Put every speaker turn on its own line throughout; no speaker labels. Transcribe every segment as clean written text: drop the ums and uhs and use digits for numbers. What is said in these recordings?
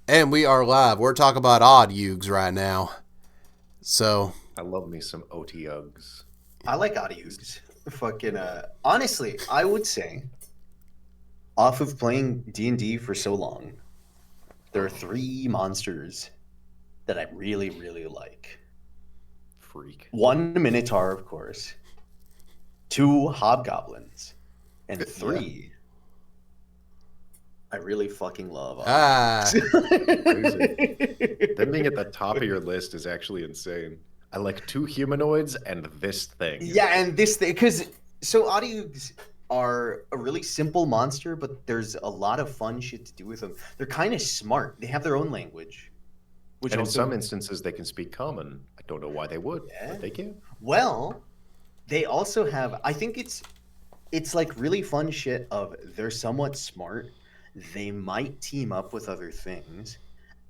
And we are live. We're talking about Otyughs right now. So,
I love me some Otyughs.
I like Otyughs. Fucking honestly, I would say off of playing D&D for so long, there are three monsters that I really, really like.
Freak.
One Minotaur, of course. Two Hobgoblins. And three, I really fucking love Otyughs.
Them being at the top of your list is actually insane. I like two humanoids and this thing.
Yeah, and this thing, because so Otyughs are a really simple monster, but there's a lot of fun shit to do with them. They're kind of smart. They have their own language, which
And in
also,
some instances they can speak common. I don't know why they would, but they can.
well, they also have. I think it's like really fun shit. Of they're somewhat smart. They might team up with other things,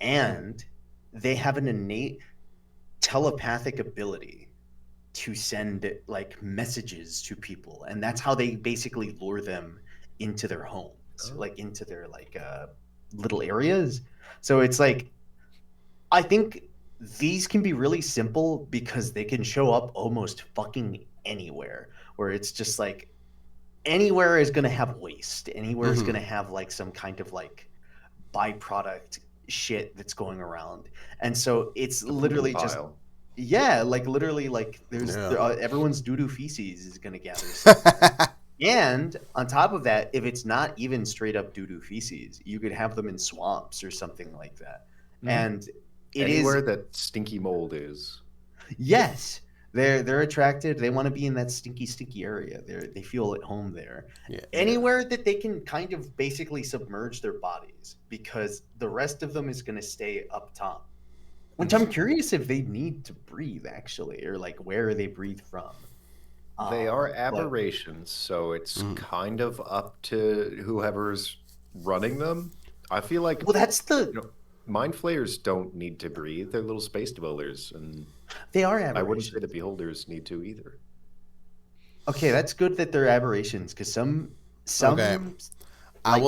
and they have an innate telepathic ability to send like messages to people, and that's how they basically lure them into their homes, like into their little areas. So it's like, I think these can be really simple because they can show up almost fucking anywhere, where it's just like anywhere is going to have waste, anywhere is going to have like some kind of like byproduct shit that's going around. And so it's literally just, yeah, like literally, like everyone's doo-doo feces is going to gather stuff. And on top of that, if it's not even straight up doo-doo feces, you could have them in swamps or something like that. And
anywhere that stinky mold is.
Yes, they're attracted. They want to be in that stinky area. They feel at home there.
Yeah.
Anywhere that they can kind of basically submerge their bodies, because the rest of them is going to stay up top. Which I'm curious if they need to breathe, actually, or like where they breathe from.
They are aberrations, so it's kind of up to whoever's running them. I feel like,
well, that's the
mind flayers don't need to breathe. They're little space dwellers, and
they are aberrations.
I wouldn't say the beholders need to either.
Okay, that's good that they're aberrations, because some
okay.
Like,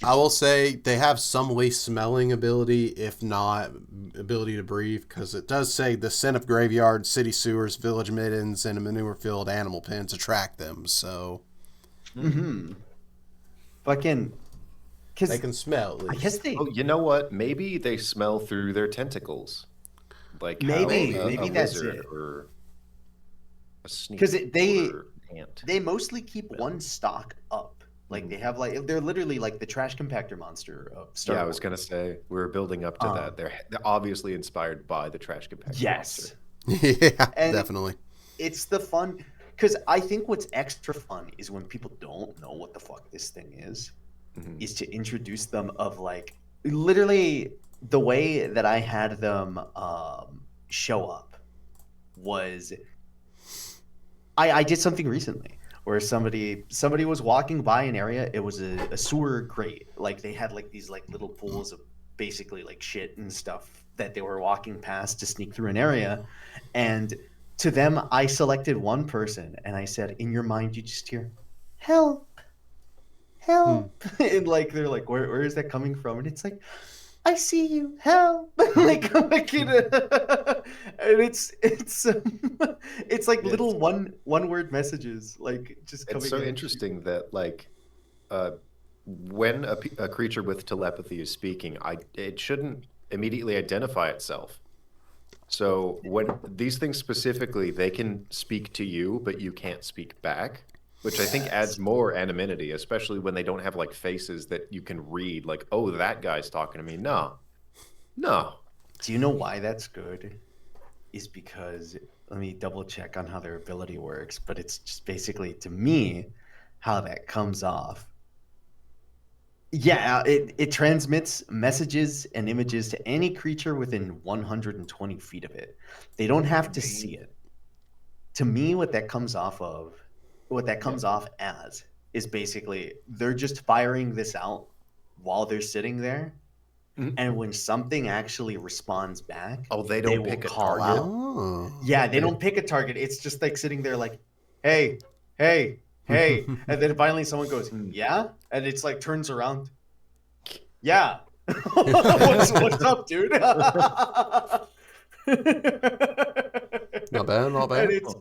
I will say they have some waste smelling ability, if not ability to breathe, because it does say the scent of graveyards, city sewers, village middens, and a manure filled animal pens attract them. So,
fucking, because
they can smell. At least.
I guess they.
Oh, you know what? Maybe they smell through their tentacles, like
maybe
a
that's
lizard
it.
or a snake.
Because
ant.
They mostly keep one stock up. Like they have they're literally like the trash compactor monster of Star Wars.
I was gonna say we're building up to that. They're obviously inspired by the trash compactor monster.
Yeah, and definitely.
It's the fun, because I think what's extra fun is when people don't know what the fuck this thing is to introduce them of like literally the way that I had them show up was I did something recently where somebody was walking by an area. It was a sewer grate. Like they had like these like little pools of basically like shit and stuff that they were walking past to sneak through an area. And to them, I selected one person and I said, in your mind, you just hear, help, help. And like, they're like, where is that coming from? And it's like, I see you, help. like and it's like little one word messages, like just coming.
It's so interesting that like when a creature with telepathy is speaking, it shouldn't immediately identify itself. So when these things specifically, they can speak to you, but you can't speak back, which I think adds more anonymity, especially when they don't have like faces that you can read, like, oh, that guy's talking to me. No.
Do you know why that's good? Is because, let me double check on how their ability works, but it's just basically, to me, how that comes off. Yeah, it transmits messages and images to any creature within 120 feet of it. They don't have to see it. To me, what that comes off as is basically they're just firing this out while they're sitting there. And when something actually responds back,
they don't pick a target.
Yeah, they don't pick a target. It's just like sitting there like, hey, and then finally someone goes, yeah, and it's like turns around, yeah, What's up, dude?
Not bad, not bad.
And it's-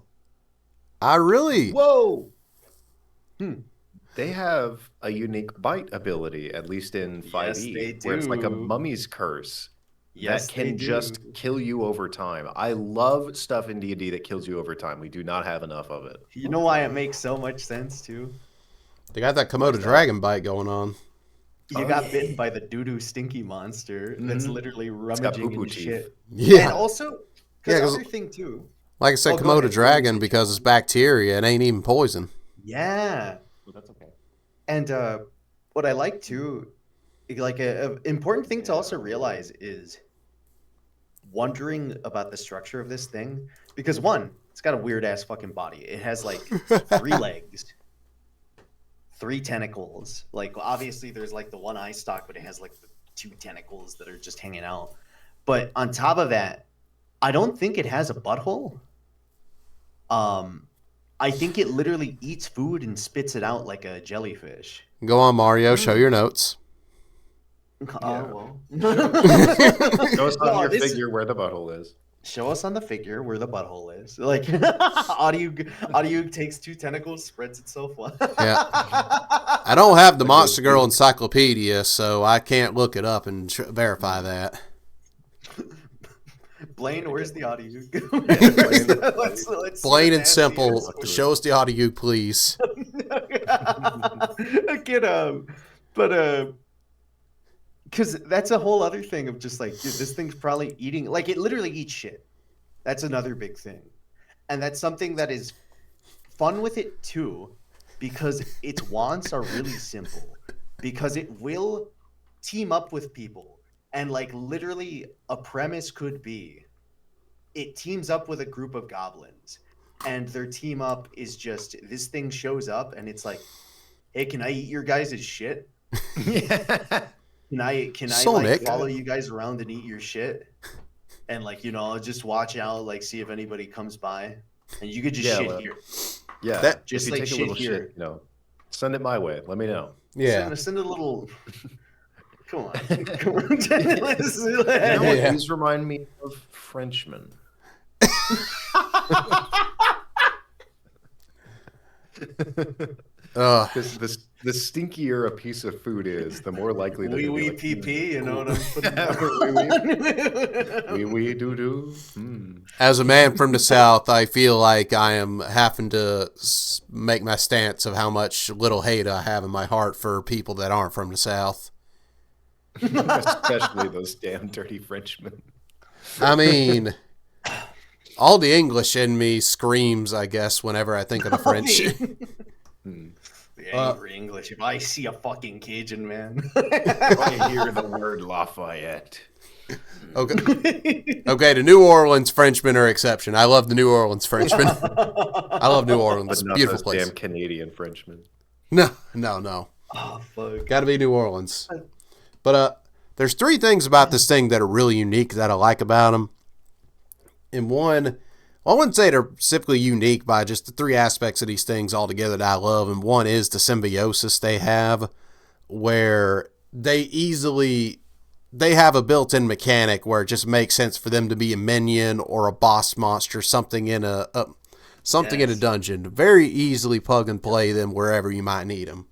I really...
Whoa! They have a unique bite ability, at least in 5e,
they
where it's like a
do.
mummy's curse
Yes,
that can
they
just
do.
kill you over time. I love stuff in D&D that kills you over time. We do not have enough of it.
You know why it makes so much sense too?
They got that Komodo dragon bite going on.
You got bitten by the doo-doo stinky monster that's literally
got
rummaging
poo-poo
in
teeth.
shit.
Yeah.
And also,
Yeah,
because
'cause-
other thing too.
Like I said,
Oh, go
Komodo
ahead.
dragon because it's bacteria and ain't even poison.
Yeah.
Well, that's okay.
And what I like too, like a important thing to also realize is wondering about the structure of this thing. Because one, it's got a weird ass fucking body. It has like 3 legs, 3 tentacles. Like obviously there's like the one eye stalk, but it has like the 2 tentacles that are just hanging out. But on top of that, I don't think it has a butthole. I think it literally eats food and spits it out like a jellyfish.
Go on, Mario. Show your notes.
Oh, well.
Show us on
No,
your
this-
figure where the butthole is.
Show us on the figure where the butthole is. Like, Otyugh takes 2 tentacles, spreads itself one.
Yeah. I don't have the Monster Girl encyclopedia, so I can't look it up and verify that.
Blaine, where's the Otyugh? let's
Plain and
let's
simple. Show us the Otyugh, please.
Get but because that's a whole other thing of just like, dude, this thing's probably eating, like it literally eats shit. That's another big thing, and that's something that is fun with it too, because its wants are really simple, because it will team up with people, and like literally a premise could be, it teams up with a group of goblins, and their team up is just this thing shows up and it's like, hey, can I eat your guys' shit?
Yeah.
Can I
Sonic.
like follow you guys around and eat your shit? And like, you know, just watch out, like see if anybody comes by. And you could just
Yeah,
shit
well,
here.
Yeah.
That-
Just
if you
like
take a
shit
little
here.
shit, send it my way. Let me know.
Yeah.
Send a little come on. Come on. Let's do
You know
that.
what
Yeah.
these remind me of? Frenchmen. Because the stinkier a piece of food is, the more likely that it'll be
Wee
like,
PP, you know what I'm putting
wee wee doo doo.
As a man from the South, I feel like I am having to make my stance of how much little hate I have in my heart for people that aren't from the South.
Especially those damn dirty Frenchmen.
I mean, all the English in me screams, I guess, whenever I think of the French.
The angry English. If I see a fucking Cajun man.
I hear the word Lafayette.
Okay. Okay, the New Orleans Frenchmen are exception. I love the New Orleans Frenchmen. I love New Orleans.
But not
Beautiful
those
place.
damn Canadian Frenchmen.
No.
Oh fuck.
Got to be New Orleans. But there's 3 things about this thing that are really unique that I like about them. And one, I wouldn't say they're specifically unique by just the 3 aspects of these things altogether that I love. And one is the symbiosis they have, where they have a built-in mechanic where it just makes sense for them to be a minion or a boss monster, something in a dungeon. Very easily plug and play them wherever you might need them.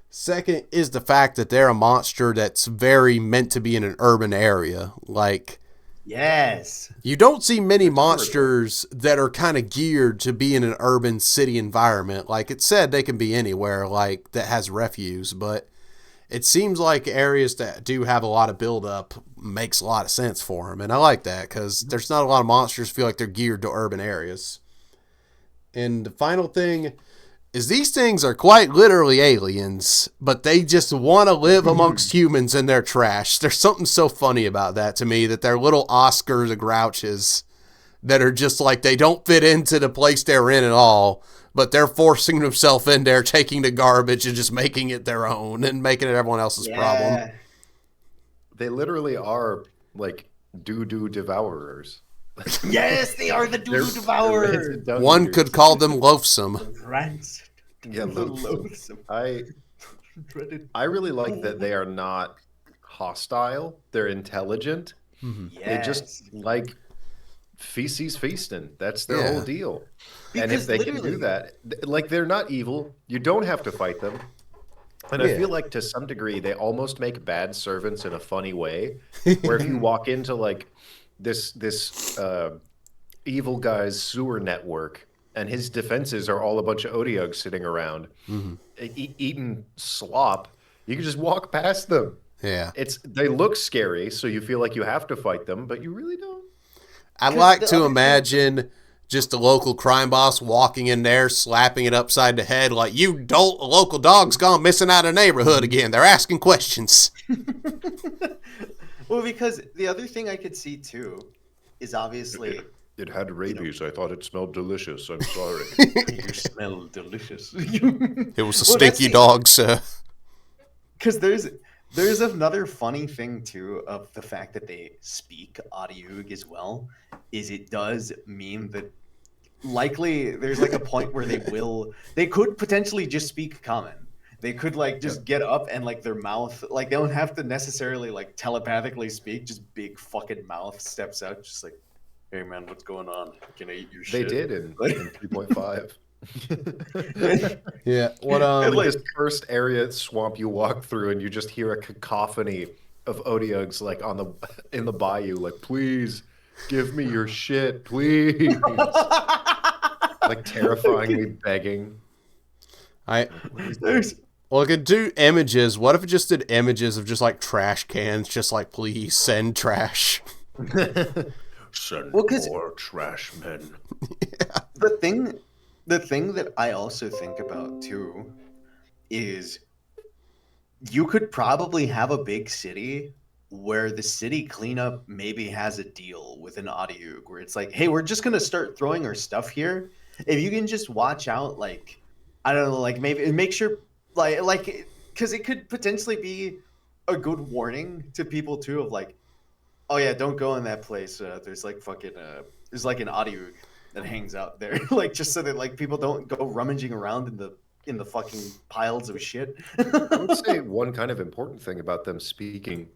Second is the fact that they're a monster that's very meant to be in an urban area. Like,
Yes.
you don't see many monsters that are kind of geared to be in an urban city environment. Like it said, they can be anywhere, like that has refuse, but it seems like areas that do have a lot of buildup makes a lot of sense for them. And I like that because there's not a lot of monsters feel like they're geared to urban areas. And the final thing is these things are quite literally aliens, but they just want to live amongst humans in their trash. There's something so funny about that to me, that they're little Oscar the Grouches that are just like, they don't fit into the place they're in at all, but they're forcing themselves in there, taking the garbage and just making it their own and making it everyone else's problem.
They literally are like doo-doo devourers.
Yes, they are the doo-doo devourers.
One could call them loathsome.
Rancid.
Yeah,
The
loathsome.
loathsome.
I really like that they are not hostile. They're intelligent. They just
Yes.
like feces feasting. That's their
Yeah.
whole deal. And
Because
if they can do
literally-
that, like they're not evil. You don't have to fight them. And I
Yeah.
feel like to some degree they almost make bad servants in a funny way. Where if you walk into like this evil guy's sewer network and his defenses are all a bunch of Otyughs sitting around eating slop, you can just walk past them.
Yeah.
They look scary, so you feel like you have to fight them, but you really don't.
I
'Cause
like
the
to
other
imagine just a local crime boss walking in there, slapping it upside the head, like, you don't, a local dog's gone missing out of the neighborhood again. They're asking questions.
Well, because the other thing I could see too is obviously
It had rabies. I thought it smelled delicious. I'm sorry.
you smell delicious.
It was a stinky dog, sir.
Because there's another funny thing too of the fact that they speak Otyugh as well, is it does mean that likely there's like a point where they could potentially just speak common. They could like just get up and like their mouth, like they don't have to necessarily like telepathically speak, just big fucking mouth steps out, just like, hey man, what's going on? Can I eat your
They
shit?
did in 3.5.
Yeah. What
Like this first area swamp you walk through, and you just hear a cacophony of Otyughs like in the bayou, like, please give me your shit, please. Like terrifyingly begging.
There's
Well, I could do images. What if it just did images of just like trash cans, just like, please send trash.
Send
Well, 'cause-
more trash men.
the thing that I also think about too is you could probably have a big city where the city cleanup maybe has a deal with an Otyugh where it's like, hey, we're just gonna start throwing our stuff here. If you can just watch out, like, I don't know, like maybe make sure like because it could potentially be a good warning to people too of like, oh yeah, don't go in that place. There's like fucking there's like an Otyugh that hangs out there, like just so that like people don't go rummaging around in the fucking piles of shit.
I would say one kind of important thing about them speaking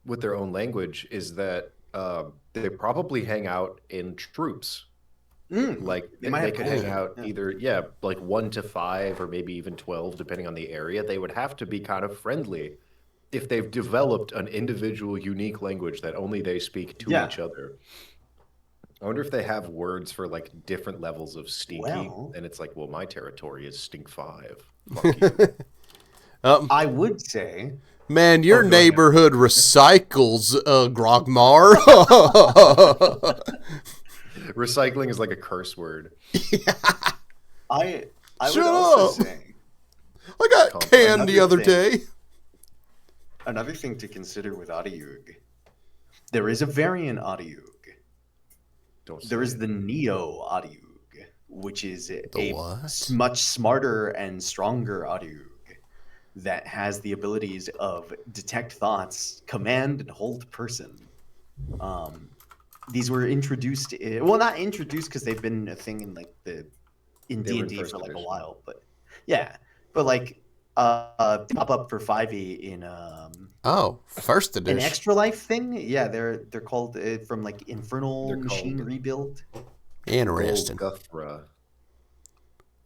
with their own language is that they probably hang out in troops. Like
They might
they
have
could
culture,
hang out
yeah.
either like 1 to 5 or maybe even 12 depending on the area. They would have to be kind of friendly if they've developed an individual unique language that only they speak to
Yeah.
each other. I wonder if they have words for like different levels of stinky,
Well-
and it's like, well, my territory is stink 5. Fuck you.
I would say
Man, your
go ahead.
neighborhood recycles, Grogmar.
Recycling is like a curse word.
I
Shut
would also
up.
say
I got canned the other day.
another thing to consider with Otyugh. There is a variant Otyugh.
Don't
There
say
is
it.
the Neo Otyugh, which is a
what?
much smarter and stronger Otyugh that has the abilities of detect thoughts, command, and hold person. These were introduced, well, not introduced because they've been a thing in like in
They were in
D&D
first
for like a
edition.
while, but yeah, but like they pop up for 5e in
Oh, first
an
edition.
extra life thing. Yeah, they're called from like Infernal
They're
Machine
called-
Rebuild.
Interesting.
Guthra.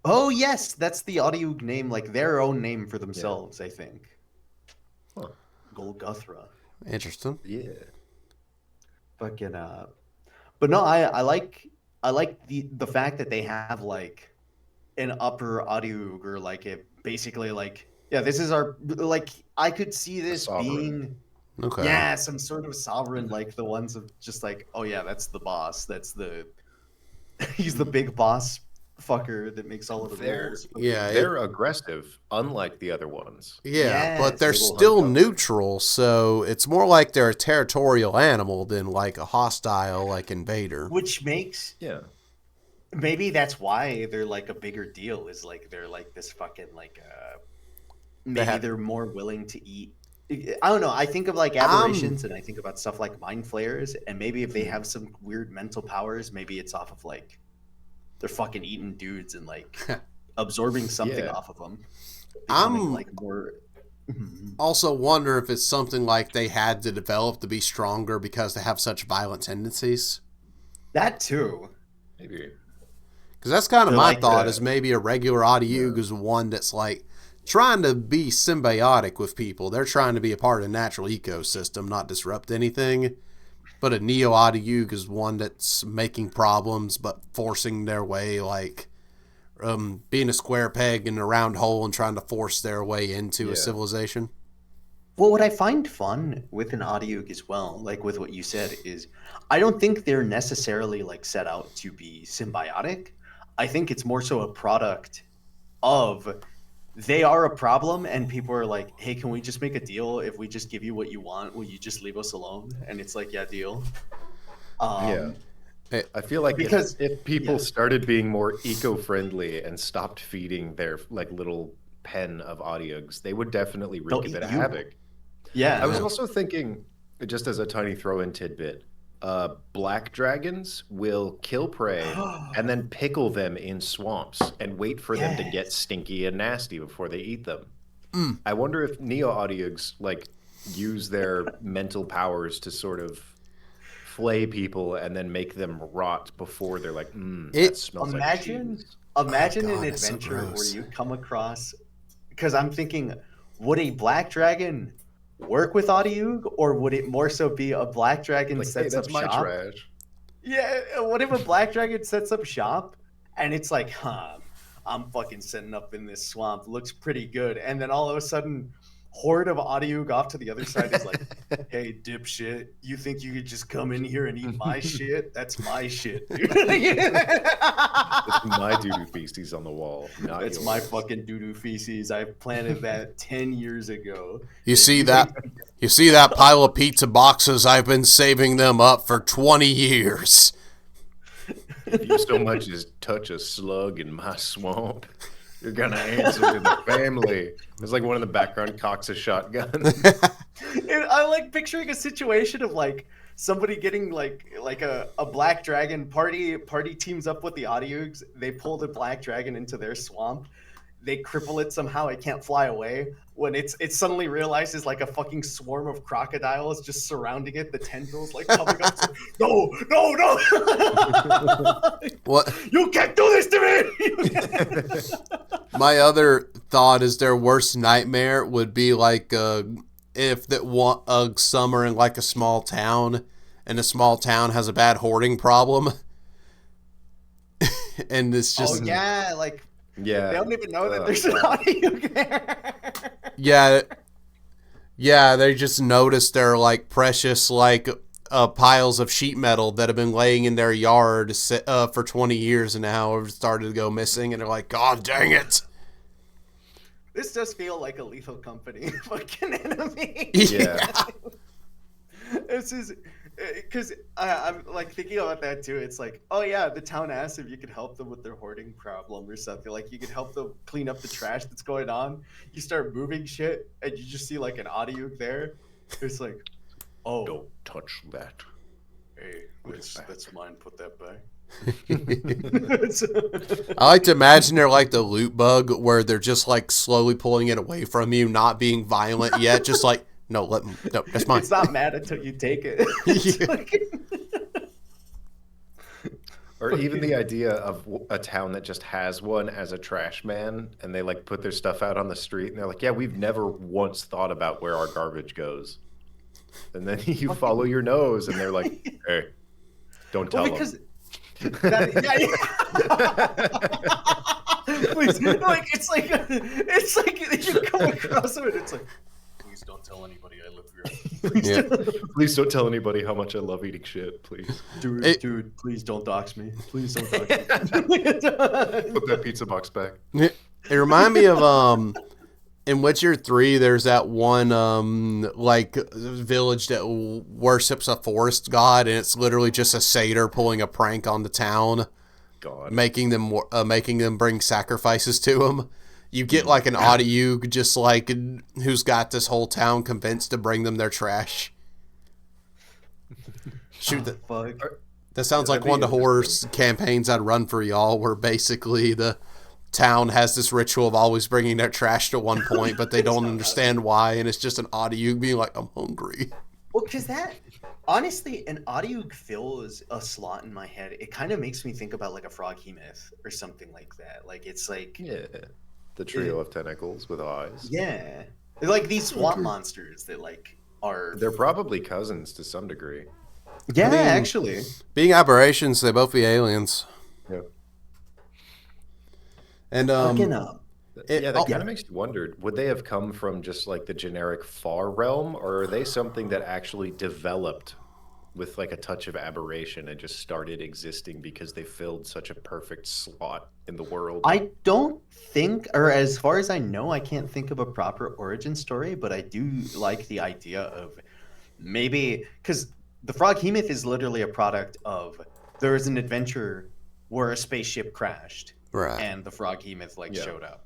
Oh yes, that's the Otyugh name, like their own name for themselves, I think.
Huh.
Golgothra.
Interesting.
Yeah.
Fucking but no, I like the fact that they have like an upper Otyugh or like a basically like, yeah, this is our, like I could see this
sovereign.
being
Okay.
yeah, some sort of sovereign, like the ones of just like, oh yeah, that's the boss. That's the he's the big boss fucker that makes all of the
They're-
rules.
Yeah,
They're aggressive, unlike the other ones.
yeah, but
Yes,
they're
they will
still
hunt cover.
neutral, so it's more like they're a territorial animal than like a hostile, like invader.
Which makes
Yeah.
maybe that's why they're like a bigger deal, is like they're like this fucking like maybe
have-
they're more willing to eat. I don't know. I think of like aberrations and I think about stuff like mind flayers, and maybe if they have some weird mental powers, maybe it's off of like they're fucking eating dudes and like absorbing something
Yeah.
off of them.
I'm-
Becoming like more
Also wonder if it's something like they had to develop to be stronger because they have such violent tendencies.
That too.
Maybe.
Because that's kind of
They're
my
like
thought,
the-
is maybe a regular Otyugh is one that's like trying to be symbiotic with people. They're trying to be a part of the natural ecosystem, not disrupt anything. But a Neo Otyugh is one that's making problems but forcing their way, like being a square peg in a round hole and trying to force their way into a
Yeah.
civilization.
Well, what I find fun with an Otyugh as well, like with what you said, is I don't think they're necessarily like set out to be symbiotic. I think it's more so a product of they are a problem, and people are like, "Hey, can we just make a deal? If we just give you what you want, will you just leave us alone?" And it's like, "Yeah, deal."
Yeah.
Eh,
I feel like
Because-
if people
yeah.
started being more eco-friendly and stopped feeding their like little pen of Otyughs, they would definitely
They'll
wreak a
eat
bit of
you.
havoc.
Yeah,
I was also thinking, just as a tiny throw-in tidbit, black dragons will kill prey and then pickle them in swamps and wait for them to get
Yes.
stinky and nasty before they eat them. I wonder if Neo-Otyughs like use their mental powers to sort of flay people and then make them rot before they're like, that smells
imagine
like cheese.
imagine
Oh,
an
God, that's so
adventure where
gross.
you come across, because I'm thinking, would a black dragon work with Otyugh, or would it more so be a black dragon
Like, hey,
sets
that's
up
my
shop?
trash.
Yeah, what if a black dragon sets up shop and it's like, I'm fucking setting up in this swamp, looks pretty good, and then all of a sudden, horde of Otyugh off to the other side is like, hey, dipshit, you think you could just come in here and eat my shit? That's my shit, dude.
It's my doo-doo feces on the wall, not
That's
yours.
my fucking doo-doo feces. I planted that 10 years ago.
You
And
see that? You see that pile of pizza boxes? I've been saving them up for 20 years.
If you so much as touch a slug in my swamp, you're gonna answer to the family. There's like one in the background cocks a shotgun.
And I like picturing a situation of like somebody getting like a black dragon party teams up with the Otyughs. They pull the black dragon into their swamp. They cripple it somehow. It can't fly away. When it suddenly realizes like a fucking swarm of crocodiles just surrounding it, the tendrils like coming up. To, no, no, no!
What?
You can't do this to me!
My other thought is their worst nightmare would be like if that one summer in like a small town, and the small town has a bad hoarding problem, and it's just
Oh yeah, like
Yeah.
they don't even know that there's an Otyugh there.
yeah, they just noticed they're like precious like piles of sheet metal that have been laying in their yard for 20 years and now have started to go missing, and they're like, God dang it.
This does feel like a Lethal Company fucking enemy.
Yeah.
This is because I'm like thinking about that too. It's like, oh yeah, the town asked if you could help them with their hoarding problem or something. Like you could help them clean up the trash that's going on. You start moving shit, and you just see like an Otyugh there. It's like, oh,
Don't touch that.
hey, that's mine. Put that back.
I like to imagine they're like the loot bug where they're just like slowly pulling it away from you, not being violent yet, just like, no, no, that's mine.
It's not mad until you take it. It's like-
Or even the idea of a town that just has one as a trash man, and they like put their stuff out on the street, and they're like, "Yeah, we've never once thought about where our garbage goes." And then you follow your nose, and they're like, "Hey, don't tell
well,
them."
because that, yeah. Please, like it's like you come across them and it's like, please don't tell anybody I live here. Please,
Yeah.
Please don't tell anybody how much I love eating shit, please.
dude, please don't dox me. Please don't dox me.
Put that pizza box back.
It reminded me of in Witcher 3, there's that one like village that worships a forest god, and it's literally just a satyr pulling a prank on the town,
God.
making them bring sacrifices to him. You get like an Otyugh just like who's got this whole town convinced to bring them their trash. Shoot,
Fuck.
that sounds like
That'd be
one of the horror
interesting.
campaigns I'd run for y'all, where basically the town has this ritual of always bringing their trash to one point, but they don't understand why, and it's just an Otyugh being like, I'm hungry.
Well, because that, honestly, an Otyugh fills a slot in my head. It kind of makes me think about like a froghemoth or something like that. Like, it's like...
Yeah, the trio of tentacles with eyes.
Yeah. They're like these swamp monsters that like are...
They're probably cousins to some degree.
Yeah,
I mean,
actually.
Being aberrations, they both be aliens.
Yeah.
And
Yeah, that kind of makes you wonder, would they have come from just like the generic far realm, or are they something that actually developed with like a touch of aberration and just started existing because they filled such a perfect slot in the world?
I don't think, or as far as I know, I can't think of a proper origin story, but I do like the idea of maybe, because the froghemoth is literally a product of, there was an adventure where a spaceship crashed,
right,
and the froghemoth showed up.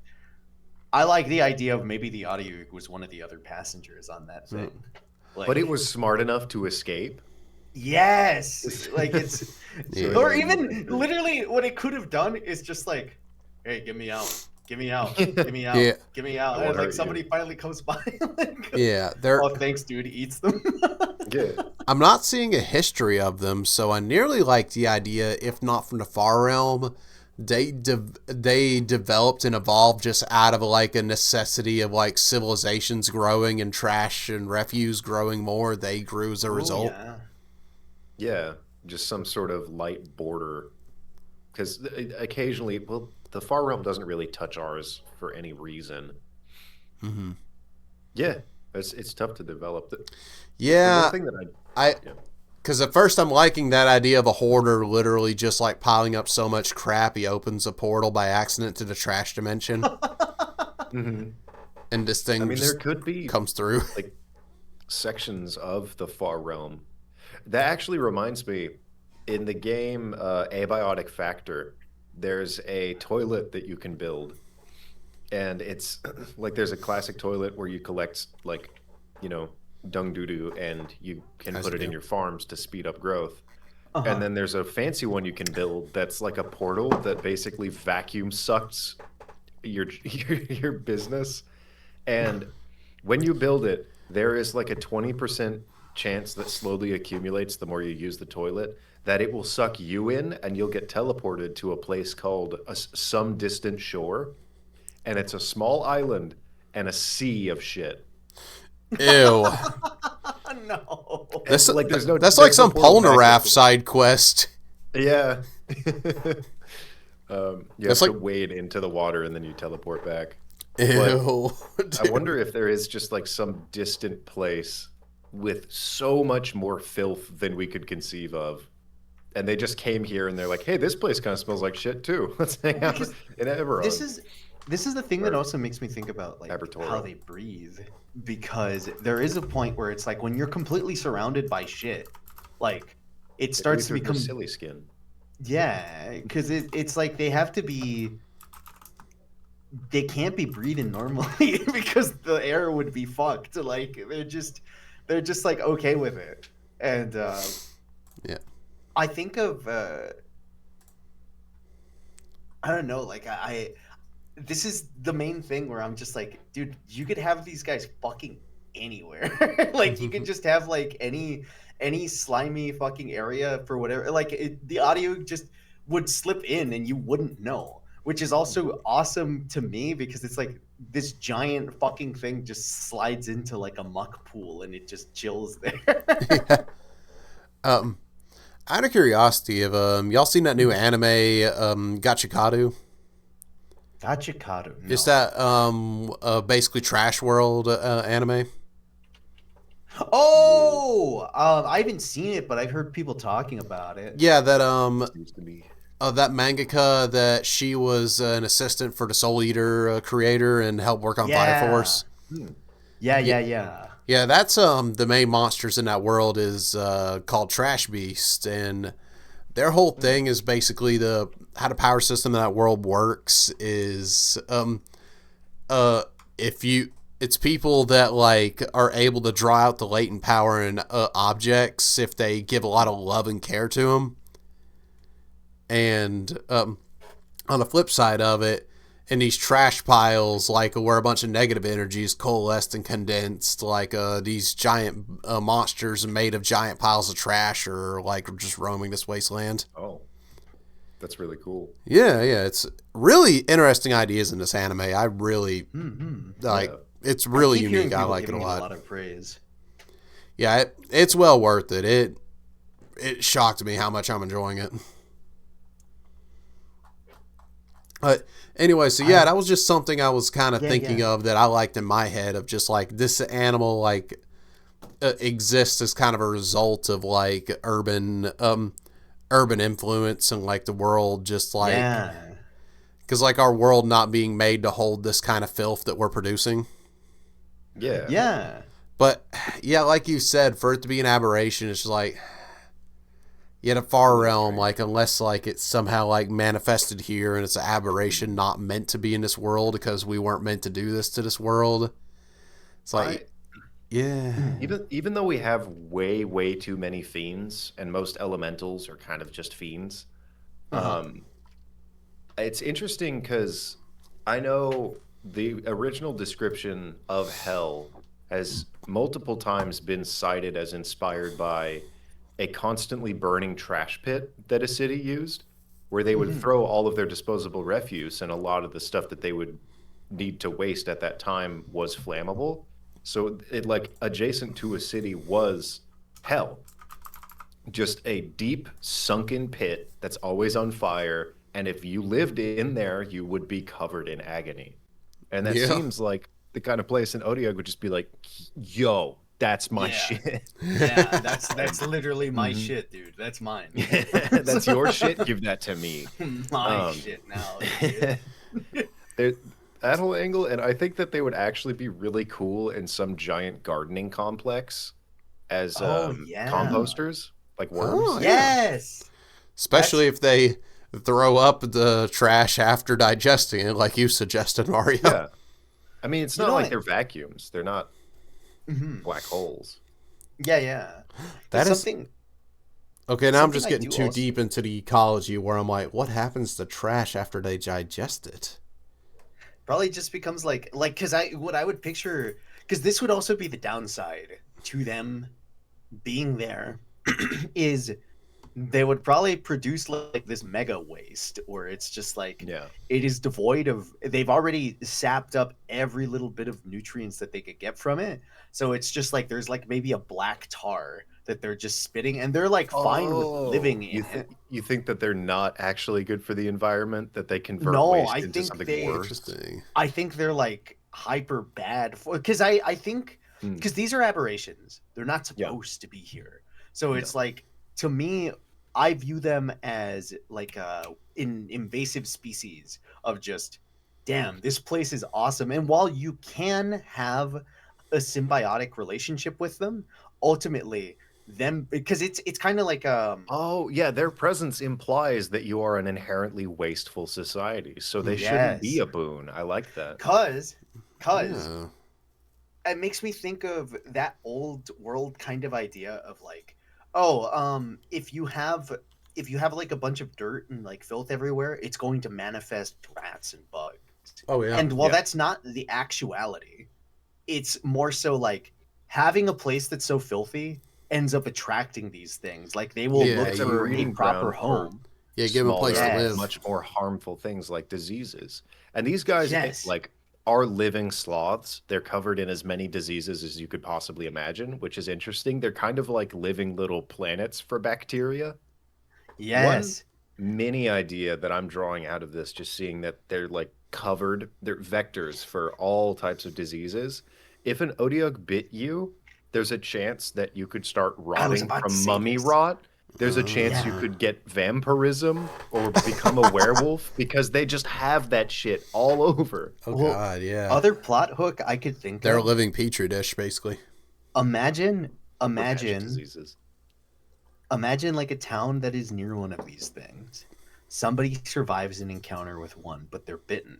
I like the idea of maybe the Otyugh was one of the other passengers on that thing.
Like, but it was smart enough to escape?
Yes! Like, it's...
Yeah.
Or even, literally, what it could have done is just like, hey, get me out. Get me out. Get me out.
Yeah.
Get me out. And like somebody finally comes by. Like,
yeah, they're...
Oh, thanks, dude. Eats them.
Yeah.
I'm not seeing a history of them, so I nearly like the idea, if not from the far realm, they developed and evolved just out of like a necessity of like civilizations growing and trash and refuse growing more. They grew as a result.
Yeah, just some sort of light border. Because occasionally, well, the far realm doesn't really touch ours for any reason.
Mm-hmm.
Yeah, it's tough to develop.
Yeah,
the one thing that
because at first I'm liking that idea of a hoarder literally just like piling up so much crap he opens a portal by accident to the trash dimension.
Mm-hmm.
And this thing
there could be
comes through.
Like sections of the far realm. That actually reminds me, in the game Abiotic Factor, there's a toilet that you can build. And it's like there's a classic toilet where you collect like, dung doo-doo, and you can put it in your farms to speed up growth. And then there's a fancy one you can build that's like a portal that basically vacuum sucks your business. And when you build it, there is like a 20% chance that slowly accumulates the more you use the toilet, that it will suck you in and you'll get teleported to a place called some distant shore. And it's a small island and a sea of shit.
Ew.
No.
That's
like there's no.
That's
there's
like some
no portal
Polnareff
back.
side quest.
Yeah. You
That's
have to
like-
wade into the water and then you teleport back.
Ew.
I wonder if there is just like some distant place with so much more filth than we could conceive of. And they just came here and they're like, hey, this place kind of smells like shit too. Let's hang out in Eberron.
This is the thing that also makes me think about like
Abertoro.
how they breathe, because there is a point where it's like when you're completely surrounded by shit, like it starts to
Through their
become
silly skin.
Yeah, because it's like they can't be breathing normally because the air would be fucked. Like they're just like okay with it. And
Yeah.
I think of I don't know, like this is the main thing where I'm just like, dude, you could have these guys fucking anywhere. Like you could just have like any slimy fucking area for whatever. Like the Otyugh just would slip in and you wouldn't know, which is also awesome to me because it's like this giant fucking thing just slides into like a muck pool and it just chills there.
Yeah. Out of curiosity, have y'all seen that new anime, Gachikadu?
Gachikadu. No.
Is that basically Trash World anime?
Oh, I haven't seen it, but I've heard people talking about it.
Yeah, that
Seems to be.
that mangaka that she was an assistant for the Soul Eater creator and helped work on Fire Force.
Yeah.
Yeah, that's the main monsters in that world is called Trash Beast, and their whole thing is basically how the power system in that world works is it's people that like are able to draw out the latent power in objects if they give a lot of love and care to them. And on the flip side of it, in these trash piles, like where a bunch of negative energies coalesced and condensed, like these giant monsters made of giant piles of trash, or like just roaming this wasteland.
Oh, that's really cool.
Yeah, it's really interesting ideas in this anime. I really like.
Yeah.
It's really
I keep hearing
unique. I
people
like it a
giving
lot.
a lot of praise.
Yeah, it's well worth it. It shocked me how much I'm enjoying it. But anyway, so yeah, that was just something I was kind of thinking of that I liked in my head, of just like this animal like exists as kind of a result of like urban influence, and like the world just like, because like our world not being made to hold this kind of filth that we're producing.
Yeah.
But yeah, like you said, for it to be an aberration, it's just like, yet a far realm, like unless like it's somehow like manifested here and it's an aberration not meant to be in this world because we weren't meant to do this to this world. It's like,
Even though we have way too many fiends, and most elementals are kind of just fiends, it's interesting because I know the original description of hell has multiple times been cited as inspired by a constantly burning trash pit that a city used, where they would throw all of their disposable refuse, and a lot of the stuff that they would need to waste at that time was flammable. So it, like, adjacent to a city was hell. Just a deep sunken pit that's always on fire, and if you lived in there, you would be covered in agony. And that seems like the kind of place an Otyugh would just be like, yo, that's my shit.
Yeah, that's literally my shit, dude. That's mine.
That's your shit? Give that to me.
My shit now, dude.
That whole angle, and I think that they would actually be really cool in some giant gardening complex as composters, like worms.
Oh,
Yes.
Especially if they throw up the trash after digesting it, like you suggested, Mario.
Yeah. I mean, it's not like they're vacuums. They're not black holes.
Yeah.
That is
something.
Okay, now I'm just getting too deep into the ecology where I'm like, what happens to trash after they digest it?
Probably just becomes like because what I would picture, because this would also be the downside to them being there, is they would probably produce like this mega waste, or it's just like it is devoid of, they've already sapped up every little bit of nutrients that they could get from it, so it's just like there's like maybe a black tar that they're just spitting, and they're like fine with living in it.
You think that they're not actually good for the environment, that they convert waste into something worse?
I think they're like hyper bad for, because I think because these are aberrations, they're not supposed to be here, so it's like, to me, I view them as like an invasive species of just, damn, this place is awesome. And while you can have a symbiotic relationship with them, ultimately them, because it's kind of like
their presence implies that you are an inherently wasteful society, so they shouldn't be a boon. I like that,
cause it makes me think of that old world kind of idea of like, if you have like a bunch of dirt and like filth everywhere, it's going to manifest rats and bugs. And while that's not the actuality, it's more so like having a place that's so filthy ends up attracting these things. Like they will look for a proper home.
Give them a place to live.
Much more harmful things like diseases. And these guys like are living sloths. They're covered in as many diseases as you could possibly imagine, which is interesting. They're kind of like living little planets for bacteria.
Yes.
One mini idea that I'm drawing out of this, just seeing that they're like covered, they're vectors for all types of diseases. If an Otyugh bit you, there's a chance that you could start rotting from mummy rot. There's a chance you could get vampirism or become a werewolf, because they just have that shit all over.
God, yeah.
Other plot hook I could think
They're a living petri dish, basically.
Imagine
diseases.
Imagine like a town that is near one of these things. Somebody survives an encounter with one, but they're bitten.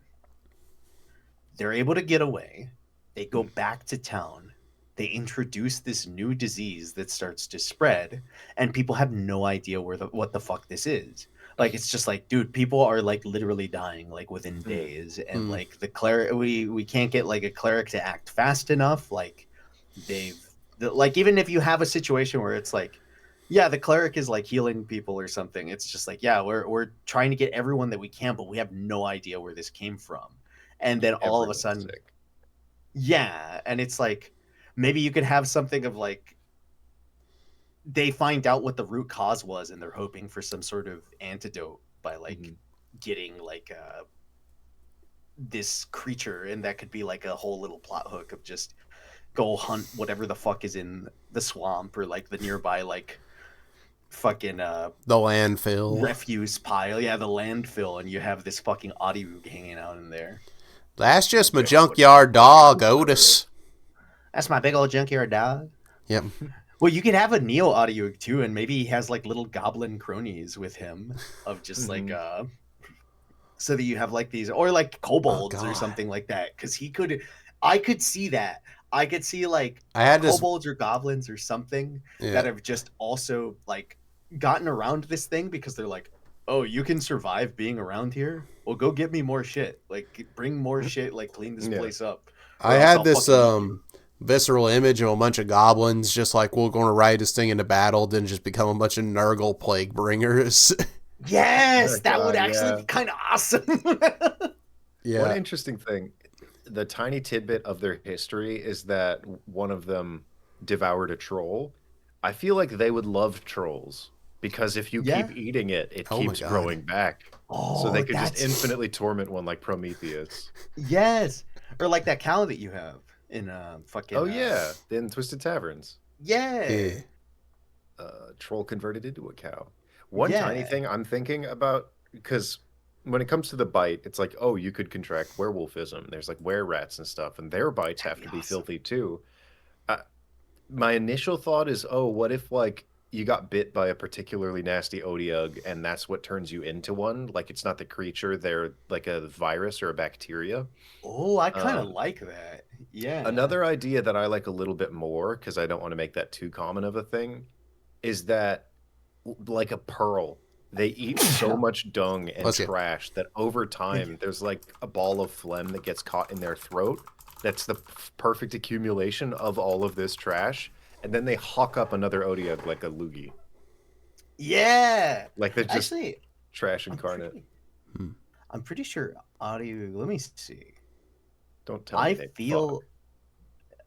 They're able to get away. They go back to town. They introduce this new disease that starts to spread, and people have no idea what the fuck this is. Like it's just like, dude, people are like literally dying like within days, and like the cleric, we can't get like a cleric to act fast enough. Like like even if you have a situation where it's like, yeah, the cleric is like healing people or something, it's just like, yeah, we're trying to get everyone that we can, but we have no idea where this came from, and then all of a
Everyone's
sudden,
sick.
yeah, and it's like maybe you could have something of like they find out what the root cause was and they're hoping for some sort of antidote by like getting like this creature, and that could be like a whole little plot hook of just go hunt whatever the fuck is in the swamp or like the nearby like fucking
The landfill.
refuse pile, yeah, the landfill, and you have this fucking Otyugh hanging out in there.
That's just my junkyard dog, Otis.
That's my big old junkyard dog.
Yep.
Well, you could have a Neo Otyugh too, and maybe he has like little goblin cronies with him of just like so that you have like these, or like kobolds or something like that, because I could see that. I could see like kobolds or goblins or something that have just also like gotten around this thing because they're like, oh, you can survive being around here? Well, go get me more shit. Like bring more shit, like clean this place up.
I had this visceral image of a bunch of goblins just like, we're going to ride this thing into battle, then just become a bunch of Nurgle plague bringers.
Yes, that would actually be kind of awesome.
Yeah. One interesting thing, the tiny tidbit of their history is that one of them devoured a troll. I feel like they would love trolls because if you keep eating it, it keeps growing back.
Oh,
so they could just infinitely torment one like Prometheus.
Yes, or like that cow that you have in fucking.
Oh yeah, in Twisted Taverns.
Yeah.
Troll converted into a cow. One tiny thing I'm thinking about, because when it comes to the bite, it's like, oh, you could contract werewolfism. There's like were-rats and stuff, and their bites have to be filthy too. My initial thought is, oh, what if like you got bit by a particularly nasty Otyugh, and that's what turns you into one? Like it's not the creature, they're like a virus or a bacteria.
Oh, I kind of like that. Yeah.
Another idea that I like a little bit more, because I don't want to make that too common of a thing, is that like a pearl, they eat so much dung and trash that over time there's like a ball of phlegm that gets caught in their throat. That's the perfect accumulation of all of this trash, and then they hawk up another Otyugh like a loogie.
Yeah,
like they're just trash incarnate.
I'm pretty sure Otyugh. Let me see.
Don't tell me.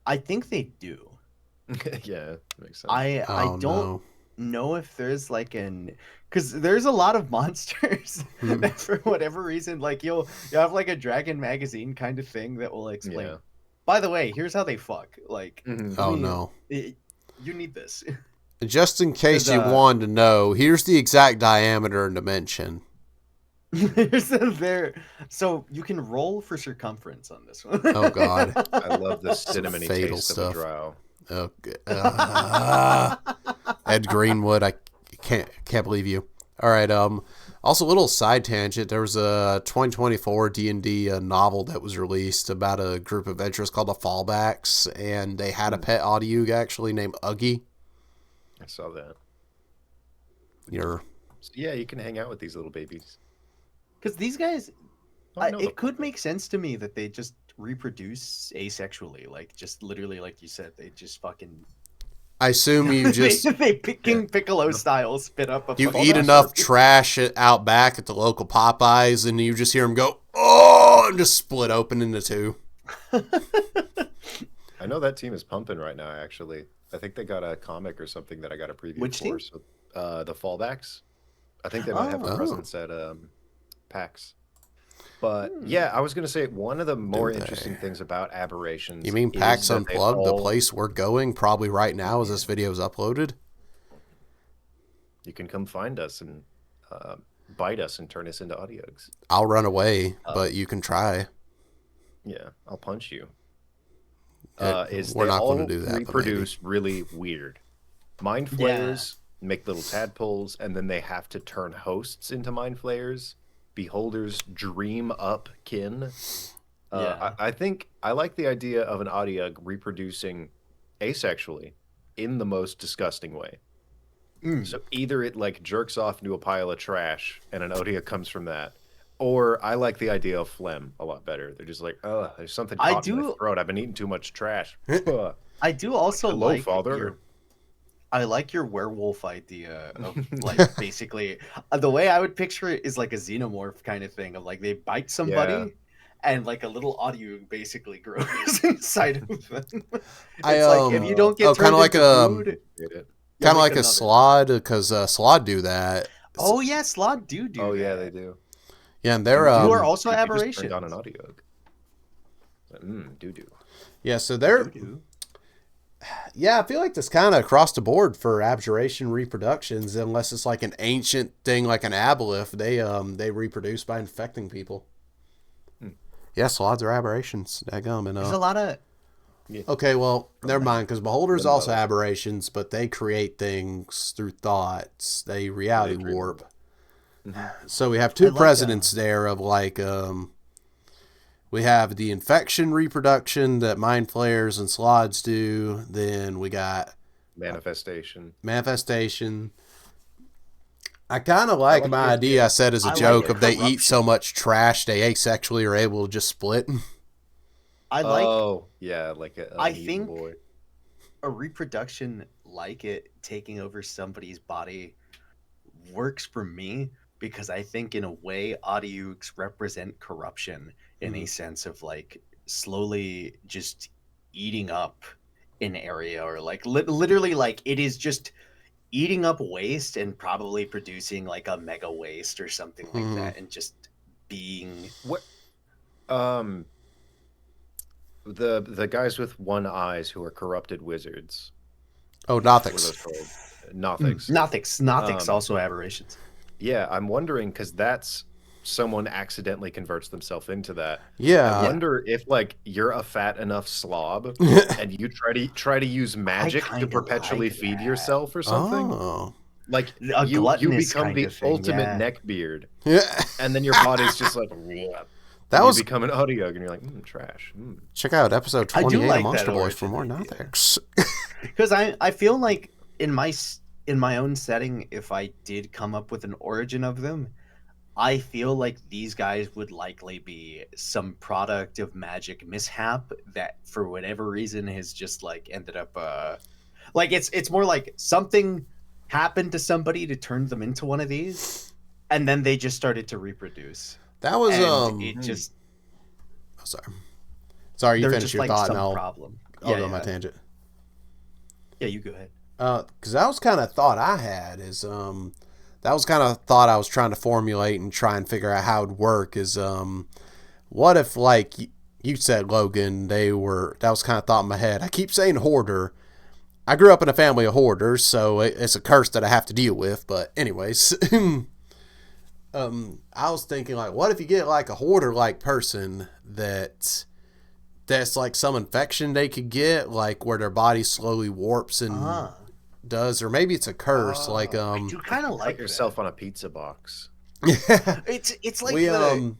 I think they do.
Yeah, makes sense.
I don't know if there's like because there's a lot of monsters that for whatever reason, like you'll have like a Dragon magazine kind of thing that will explain. Yeah. By the way, here's how they fuck. Like, you need this.
Just in case you wanted to know, here's the exact diameter and dimension.
So you can roll for circumference on this one.
Oh God,
I love the cinnamony taste of a drow.
Okay. Ed Greenwood, I can't believe you. All right. Also, a little side tangent. There was a 2024 D&D novel that was released about a group of adventurers called the Fallbacks, and they had a pet Otyugh actually named Otyugh.
I saw that.
Yeah,
you can hang out with these little babies.
Because these guys, it could make sense to me that they just reproduce asexually, like just literally, like you said, they just fucking.
I assume you just
King Piccolo style spit up.
You eat enough trash out back at the local Popeyes, and you just hear them go, oh, and just split open into two.
I know that team is pumping right now. Actually, I think they got a comic or something that I got a preview
Which
for.
Team?
So, the Fallbacks. I think they might have a presence at PAX. But yeah, I was going to say one of the more interesting things about Aberrations.
You mean PAX Unplugged, the place we're going probably right now as this video is uploaded?
You can come find us and bite us and turn us into Otyughs.
I'll run away, but you can try.
Yeah, I'll punch you.
We're not going to do that.
Reproduce really weird. Mind flayers make little tadpoles, and then they have to turn hosts into mind flayers. Beholders dream up kin. I think I like the idea of an Otyugh reproducing asexually in the most disgusting way. So either it like jerks off into a pile of trash and an Otyugh comes from that, or I like the idea of phlegm a lot better. They're just like, oh, there's something
I
caught in my
do.
throat. I've been eating too much trash.
I do also
Hello,
like
father.
I like your werewolf idea of like basically the way I would picture it is like a xenomorph kind of thing of like they bite somebody
Yeah.
and like a little Otyugh basically grows inside of them.
I
It's like if you don't get
kind
turned
of like
into food,
Get it?
you'll
kind of
make
like a
another.
slod, because slod do that.
Oh yeah, Slot do
Oh
that.
yeah, they do.
Yeah, and they're
You are also
You just turned on an
aberrations.
Otyugh. Doo doo.
yeah, so they're
Doo-doo.
yeah. I feel like that's kind of across the board for abjuration reproductions, unless it's like an ancient thing like an aboleth. They reproduce by infecting people. Yeah, slods are aberrations. Daggum, and
There's a lot of
okay, well, never mind, because beholders
Limbo.
also aberrations, but they create things through thoughts. They reality
dream
warp.
Mm-hmm.
So we have two
I like,
precedents there of like we have the infection reproduction that mind flayers and slods do. Then we got
Manifestation.
manifestation. I kind of like
like
my
the
idea
idea.
I said as a
I like
joke of they eat
corruption.
so much trash they asexually are able to just split.
I like
Oh yeah, like a
I
evil
think
boy.
a reproduction like it taking over somebody's body works for me because I think in a way Otyughs represent corruption in a sense of like slowly just eating up an area or like literally like it is just eating up waste and probably producing like a mega waste or something like that and just being
What? The guys with one eyes who are corrupted wizards.
Oh,
What are
Nothics.
those called? Nothics.
Nothics also aberrations.
Yeah, I'm wondering because that's someone accidentally converts themselves into that.
Yeah.
I wonder if like you're a fat enough slob and you try to use magic to
kinda
perpetually
like
feed
that.
yourself or something.
Oh.
Like
A
you
gluttonous
become
kind
the
of thing,
ultimate
yeah.
neckbeard,
Yeah.
and then your body's just like
That
you
was
become an Otyugh, and you're like trash.
check out episode
I do
28 of
like
Monster
that
Boys for more
origin idea.
Nothics.
Because I feel like in my own setting, if I did come up with an origin of them, I feel like these guys would likely be some product of magic mishap that for whatever reason has just like ended up like it's more like something happened to somebody to turn them into one of these and then they just started to reproduce.
That was
And it just
oh, sorry, you
there's
finish
just
your
like
thought
some
and I'll
problem.
go on my tangent.
Yeah, you go ahead.
Because that was kind of thought I had is that was kind of thought I was trying to formulate and try and figure out how it would work is what if like you said, Logan, that was kind of thought in my head. I keep saying hoarder. I grew up in a family of hoarders, so it's a curse that I have to deal with. But anyways, I was thinking like, what if you get like a hoarder like person that's like some infection they could get, like where their body slowly warps and does, or maybe it's a curse. Like
I do kind of
Put
like
yourself on a pizza box.
yeah,
It's like
We,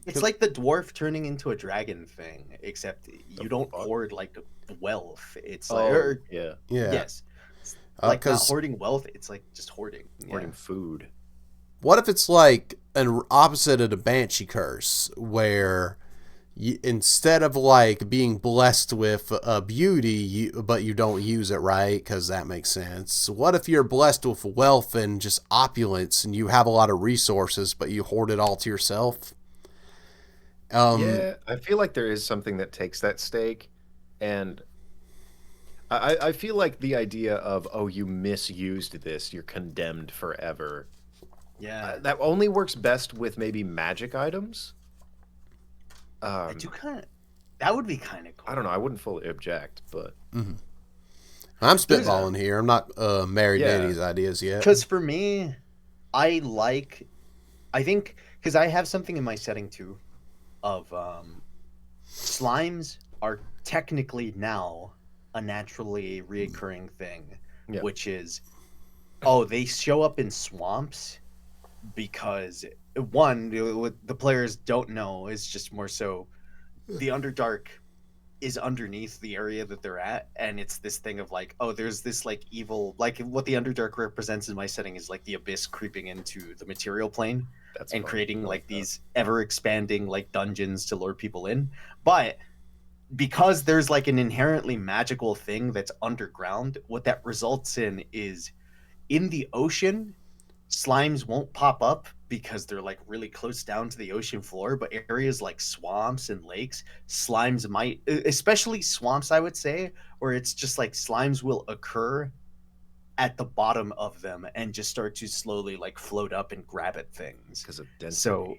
it's like the dwarf turning into a dragon thing, except you don't
fuck?
hoard like wealth. It's like
yeah,
yeah.
yes, like not
'Cause
hoarding wealth. It's like just hoarding.
hoarding food.
what if it's like an opposite of the banshee curse, where instead of like being blessed with beauty, but you don't use it right, because that makes sense. What if you're blessed with wealth and just opulence, and you have a lot of resources, but you hoard it all to yourself?
Yeah, I feel like there is something that takes that stake, and I feel like the idea of you misused this, you're condemned forever.
Yeah,
That only works best with maybe magic items.
I do kind of. That would be kind of cool.
I don't know. I wouldn't fully object, but
I'm spitballing here. I'm not married to any of these ideas yet.
Because for me, I think because I have something in my setting too, of slimes are technically now a naturally reoccurring thing,
Yeah.
which is they show up in swamps because one what the players don't know is just more so the Underdark is underneath the area that they're at, and it's this thing of like, oh, there's this like evil, like what the Underdark represents in my setting is like the abyss creeping into the material plane
That's
and
fun.
creating
I
like
that.
these ever expanding like dungeons to lure people in. But because there's like an inherently magical thing that's underground, what that results in is in the ocean, slimes won't pop up because they're like really close down to the ocean floor, but areas like swamps and lakes, slimes might, especially swamps, I would say, where it's just like slimes will occur at the bottom of them and just start to slowly like float up and grab at things.
Because of density.
So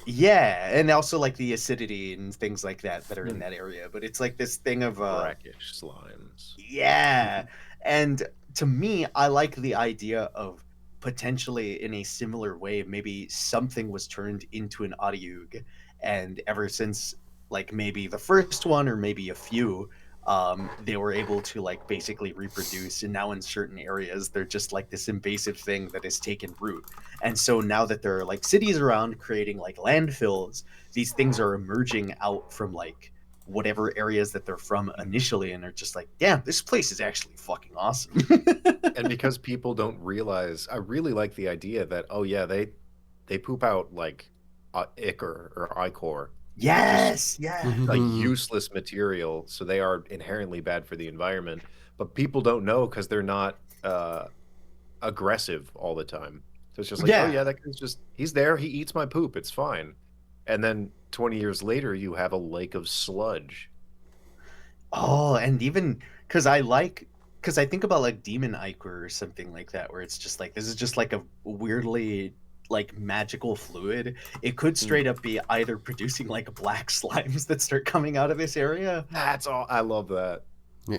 yeah, and also like the acidity and things like that are in that area. But it's like this thing of
brackish slimes.
yeah, and to me, I like the idea of potentially in a similar way, maybe something was turned into an Otyugh, and ever since like maybe the first one or maybe a few, they were able to like basically reproduce, and now in certain areas they're just like this invasive thing that has taken root. And so now that there are like cities around creating like landfills, these things are emerging out from like whatever areas that they're from initially, and they're just like, damn, this place is actually fucking awesome.
And because people don't realize, I really like the idea that, oh yeah, they poop out like ichor or ichor,
Yes, yeah.
like useless material, so they are inherently bad for the environment, but people don't know because they're not aggressive all the time. So it's just like,
Yeah.
oh yeah, that guy's just, he's there, he eats my poop, it's fine. And then 20 years later, you have a lake of sludge.
Oh, and even because I think about like demon ichor or something like that, where it's just like this is just like a weirdly like magical fluid. It could straight up be either producing like black slimes that start coming out of this area,
That's all. I love that.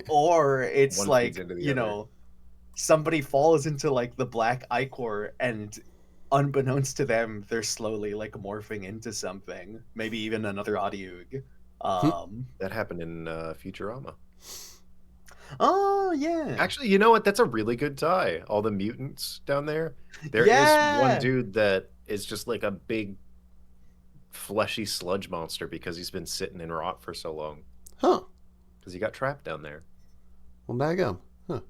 or it's
One
like,
feeds into the
you
other.
know, somebody falls into like the black ichor, and unbeknownst to them, they're slowly like morphing into something, maybe even another Otyugh.
That happened in Futurama.
Oh yeah.
Actually, you know what? That's a really good tie. All the mutants down there. There is
Yeah.
one dude that is just like a big fleshy sludge monster because he's been sitting in rot for so long.
Huh.
Because he got trapped down there.
Well, daggum. Huh.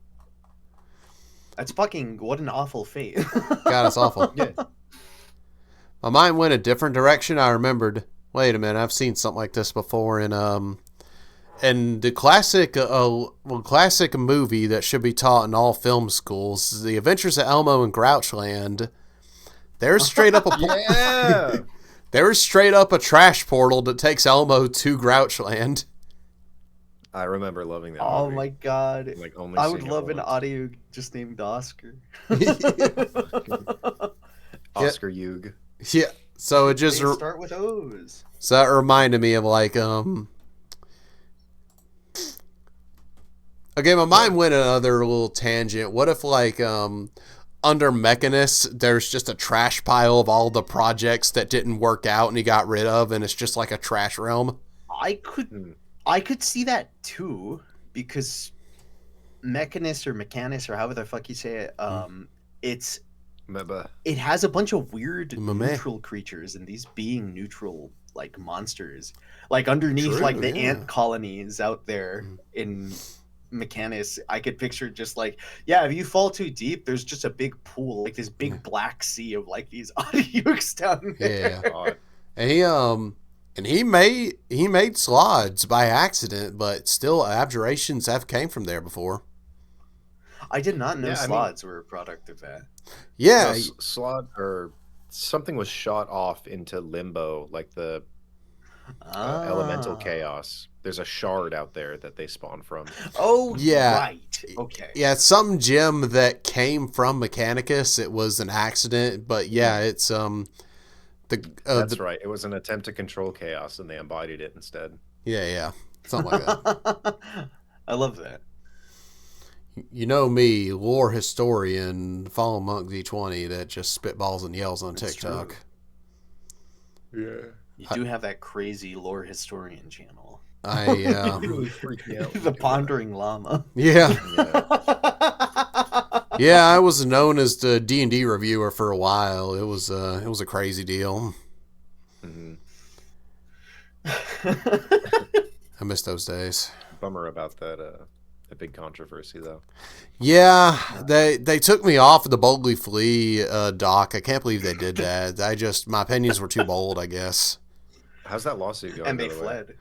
That's fucking what an awful fate.
God, it's awful.
Yeah.
My mind went a different direction. I remembered, wait a minute, I've seen something like this before in the classic movie that should be taught in all film schools, The Adventures of Elmo and Grouchland. There's straight up
Yeah.
there's straight up a trash portal that takes Elmo to Grouchland.
I remember loving that
Oh
movie.
my god.
Like only
I would
seeing it
love an
once.
Otyugh just named Oscar.
Oscar Hugh.
Yeah. So it just
They start with O's.
so that reminded me of like okay, my mind went another little tangent. What if like under Mechanist there's just a trash pile of all the projects that didn't work out and he got rid of, and it's just like a trash realm?
I could see that too, because Mechanist or Mechanist or however the fuck you say it, it has a bunch of weird neutral creatures, and these being neutral like monsters, like underneath
True,
like the
yeah.
ant colonies out there in Mechanist, I could picture just like, yeah, if you fall too deep, there's just a big pool, like this big black sea of like these Otyughs down there.
Yeah. And he made slides by accident, but still abjurations have came from there before.
I did not know
Yeah,
slots were a product of that.
Yeah.
No, slot or something was shot off into limbo, like the elemental chaos. There's a shard out there that they spawn from.
Oh,
Yeah.
right. Okay.
Yeah, it's some gem that came from Mechanicus. It was an accident, but yeah, it's
That's right. It was an attempt to control chaos, and they embodied it instead.
Yeah, something like that.
I love that.
You know me, lore historian, follow Monk D20 that just spitballs and yells on TikTok.
Yeah.
You do have that crazy lore historian channel.
I
really freaked me out.
The Pondering Llama.
yeah. Yeah, I was known as the D&D reviewer for a while. It was a crazy deal.
Mm-hmm.
I miss those days.
Bummer about that. A big controversy though.
Yeah, they took me off of the Boldly Flee doc. I can't believe they did that. My opinions were too bold, I guess.
How's that lawsuit going?
And they
by the way?
fled.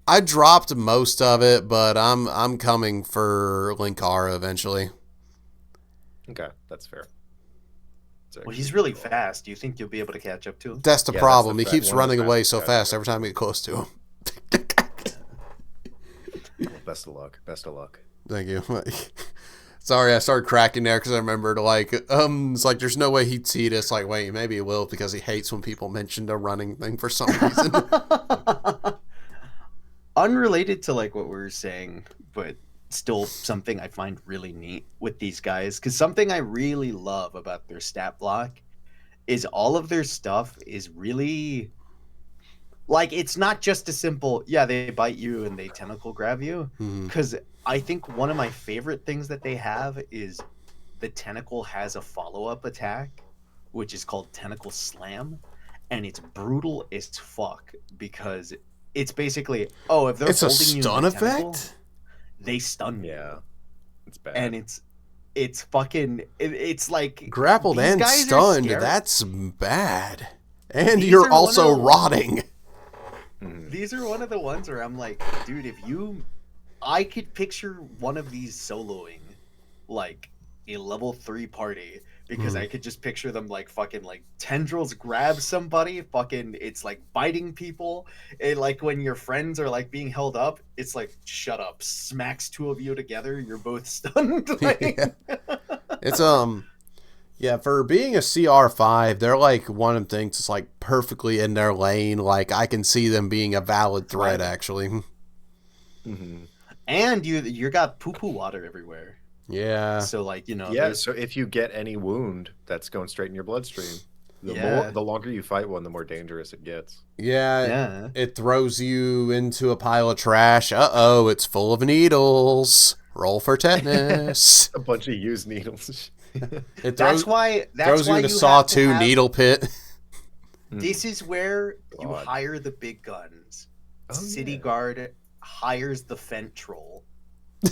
I dropped most of it, but I'm coming for Linkara eventually.
Okay, that's fair.
Well, he's really fast. Do you think you'll be able to catch up to him?
That's the
Yeah,
problem.
that's
He keeps
one of the
running away
fastest
so
guys
fast
ever.
every time we get close to him.
Well, best of luck. Best of luck.
Thank you. Sorry, I started cracking there because I remembered, it's like there's no way he'd see this. Like, wait, maybe he will because he hates when people mention the running thing for some reason.
Unrelated to like what we were saying, but still something I find really neat with these guys, because something I really love about their stat block is all of their stuff is really like, it's not just a simple, yeah, they bite you and they tentacle grab you.
Mhm.
Because I think one of my favorite things that they have is the tentacle has a follow-up attack, which is called Tentacle Slam. And it's brutal as fuck because it's basically, if they're
It's a
holding you in
stun
the tentacle,
effect?
they stun you.
Yeah, it's bad.
And it's fucking, it's like
Grappled
these
and
guys are
stunned.
scary.
That's bad. And
These
you're
are
also
one of the-
rotting.
Mhm.
These are one of the ones where I'm like, dude, I could picture one of these soloing like a level 3 party because I could just picture them like fucking like tendrils grab somebody, fucking it's like biting people. It, like when your friends are like being held up, it's like shut up, smacks two of you together, you're both stunned. Like,
Yeah. It's yeah, for being a CR5, they're like one of the things that's like perfectly in their lane. Like I can see them being a valid threat
Right.
actually.
Mhm.
and you got poo poo water everywhere.
Yeah.
So like,
Yeah,
there's
so if you get any wound, that's going straight in your bloodstream.
Yeah.
The longer you fight one, the more dangerous it gets.
Yeah.
yeah.
It throws you into a pile of trash. Uh-oh, it's full of needles. Roll for tetanus.
A bunch of used needles.
It
That's why
throws you
you
in a
have to
sawtooth
have-
needle pit.
This is where you
God.
hire the big guns.
Oh,
City
yeah.
Guard hires the Fent Troll.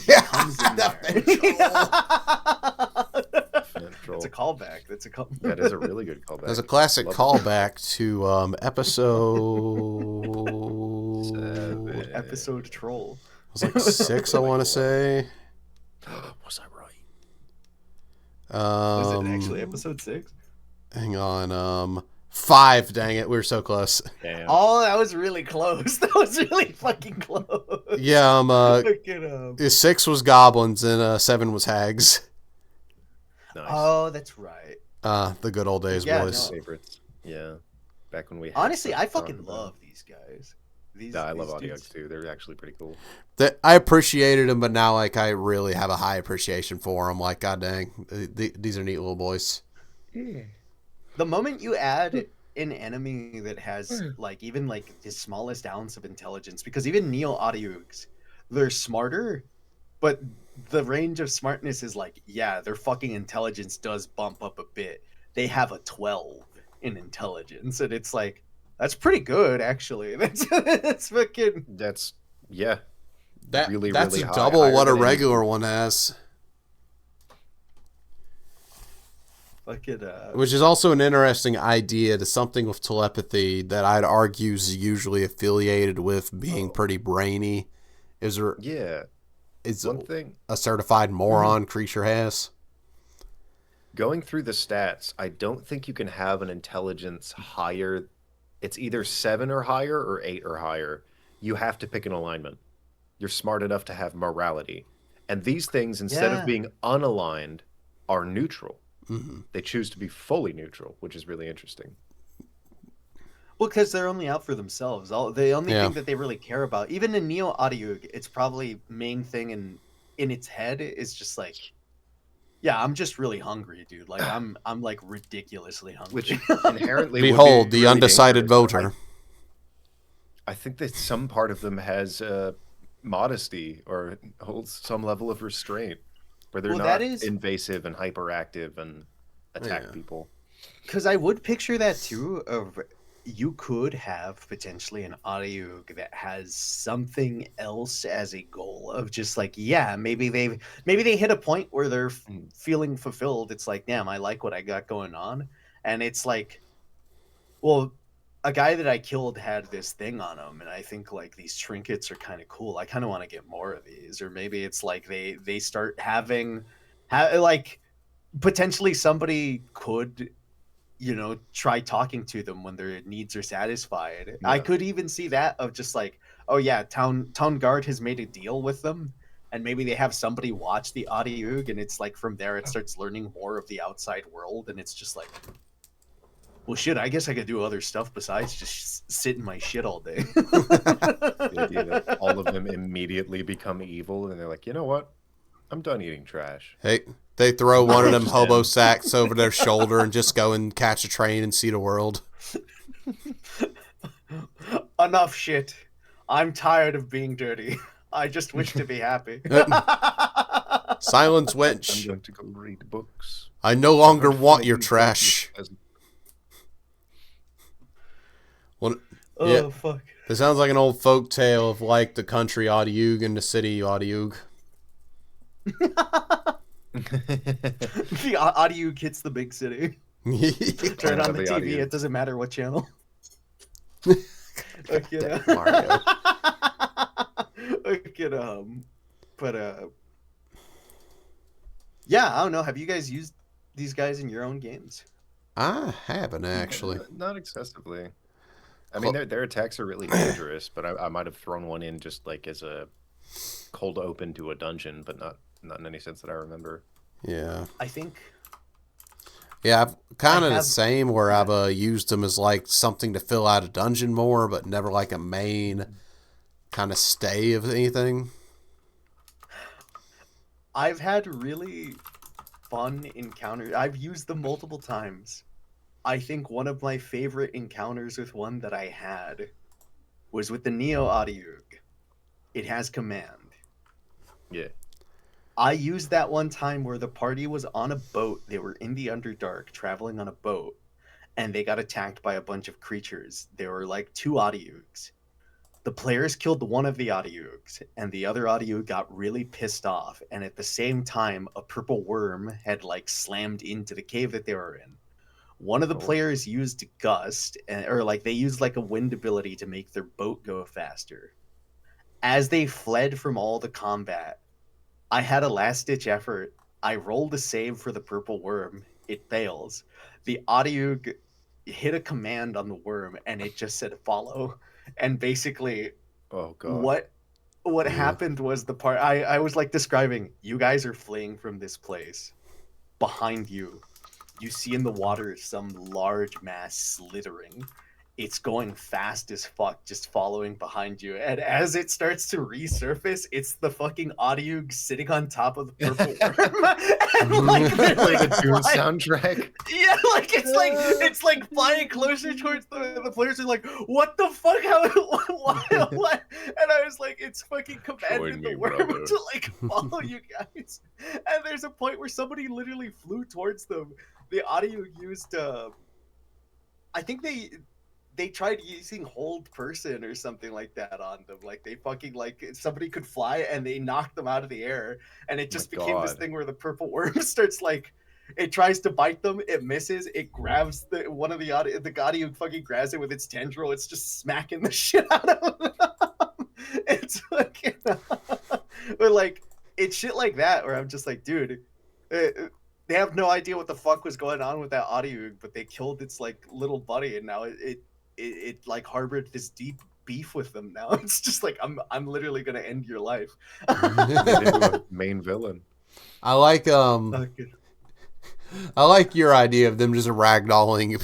Yeah,
Comes in
the
there.
Fent Troll.
That's a callback. That's a call.
That is a really good callback.
There's a classic
Love it.
callback to episode...
Seven.
Episode Troll.
It was like 6, I want to say.
Was I right?
Was it actually episode 6?
Hang on. 5, dang it. We were so close.
Damn.
Oh, that was really close. That was really fucking close.
Yeah,
Look it up.
6 was goblins and 7 was hags.
Nice.
Oh, that's right.
The good old days,
Yeah,
boys.
no.
Favorites. Yeah. Back when we had
Honestly,
stuff
I
to talk
fucking
about.
love these guys. These,
Yeah, I love
these
Otyugh
dudes.
too. They're actually pretty cool.
That I appreciated them, but now like I really have a high appreciation for them. Like, god dang, these are neat little boys.
The moment you add an enemy that has like even like the smallest ounce of intelligence, because even Neo Otyughs, they're smarter, but the range of smartness is like, yeah, their fucking intelligence does bump up a bit. They have a 12 in intelligence, and it's like, that's pretty good actually. That's fucking
That's yeah.
That's
really
double
higher
what a
than any-
regular one has.
fucking
Which is also an interesting idea to something with telepathy that I'd argue is usually affiliated with being pretty brainy. Is there
Yeah.
is
One thing
a certified moron creature has?
going through the stats, I don't think you can have an intelligence higher. It's either 7 or higher or 8 or higher. You have to pick an alignment. You're smart enough to have morality. And these things, instead
Yeah.
of being unaligned, are neutral.
Mm-hmm.
They choose to be fully neutral, which is really interesting.
well, because they're only out for themselves. The only
Yeah.
thing that they really care about, even in Neo Otyugh, it's probably main thing in its head is just like, yeah, I'm just really hungry, dude. Like I'm like ridiculously hungry.
Which inherently would be
Behold, the
really
undecided
dangerous.
voter.
I think that some part of them has modesty or holds some level of restraint, where they're
Well,
not
that is-
invasive and hyperactive and attack
Yeah.
people.
Because I would picture that too. Of you could have potentially an Otyugh that has something else as a goal of just like, yeah, maybe they hit a point where they're feeling fulfilled. It's like, damn, I like what I got going on. And it's like, well, a guy that I killed had this thing on him, and I think like these trinkets are kind of cool. I kind of want to get more of these, or maybe it's like they start having, like potentially somebody could, try talking to them when their needs are satisfied. I could even see that of just like, oh yeah, town guard has made a deal with them, and maybe they have somebody watch the Otyugh, and it's like from there it starts learning more of the outside world, and it's just like, well, shit, I guess I could do other stuff besides just sit in my shit all day.
The idea that all of them immediately become evil, and they're like, you know what? I'm done eating trash.
Hey, they throw one of them hobo sacks over their shoulder and just go and catch a train and see the world.
Enough shit. I'm tired of being dirty. I just wish to be happy.
Silence,
I'm
wench.
going to go read books.
I no longer want your trash. Well, yeah,
Oh, fuck.
it sounds like an old folk tale of like the country Otyugh and the city Otyugh.
The Otyugh hits the big city. Turn on the TV. It doesn't matter what channel. Okay.
Mario.
Okay, but yeah, I don't know. Have you guys used these guys in your own games?
I haven't actually.
Not excessively. I mean, their attacks are really dangerous, but I might have thrown one in just like as a cold open to a dungeon, but not in any sense that I remember.
Yeah.
I think.
Yeah, I've kind of the same where I've used them as like something to fill out a dungeon more, but never like a main kind of stay of anything.
I've had really fun encounters. I've used them multiple times. I think one of my favorite encounters with one that I had was with the Neo Otyugh. It has command.
Yeah.
I used that one time where the party was on a boat. They were in the Underdark traveling on a boat, and they got attacked by a bunch of creatures. There were like 2 Otyughs. The players killed one of the Otyughs, and the other Otyugh got really pissed off. And at the same time, a purple worm had like slammed into the cave that they were in. One of the players used Gust, or like they used like a wind ability to make their boat go faster. As they fled from all the combat, I had a last-ditch effort. I rolled a save for the purple worm. It fails. The Otyugh hit a command on the worm, and it just said follow. And basically,
oh god,
what happened was the part I was like describing. You guys are fleeing from this place. Behind you, you see in the water some large mass slithering. It's going fast as fuck, just following behind you. And as it starts to resurface, it's the fucking Otyugh sitting on top of the purple worm. And like
the Doom soundtrack.
Yeah, like it's like flying closer towards the players are like, what the fuck? How what? And I was like, it's fucking commanded the worm to like follow you guys. And there's a point where somebody literally flew towards them. The Otyugh used I think they tried using hold person or something like that on them. Like they fucking like somebody could fly and they knocked them out of the air, and it just became this thing where the purple worm starts like, it tries to bite them, it misses, it grabs the Otyugh fucking grabs it with its tendril. It's just smacking the shit out of them. It's fucking, but like it's shit like that where I'm just like, dude. They have no idea what the fuck was going on with that Otyugh, but they killed its like little buddy, and now it like harbored this deep beef with them. Now it's just like I'm literally gonna end your life.
Into a main villain.
I like I like your idea of them just ragdolling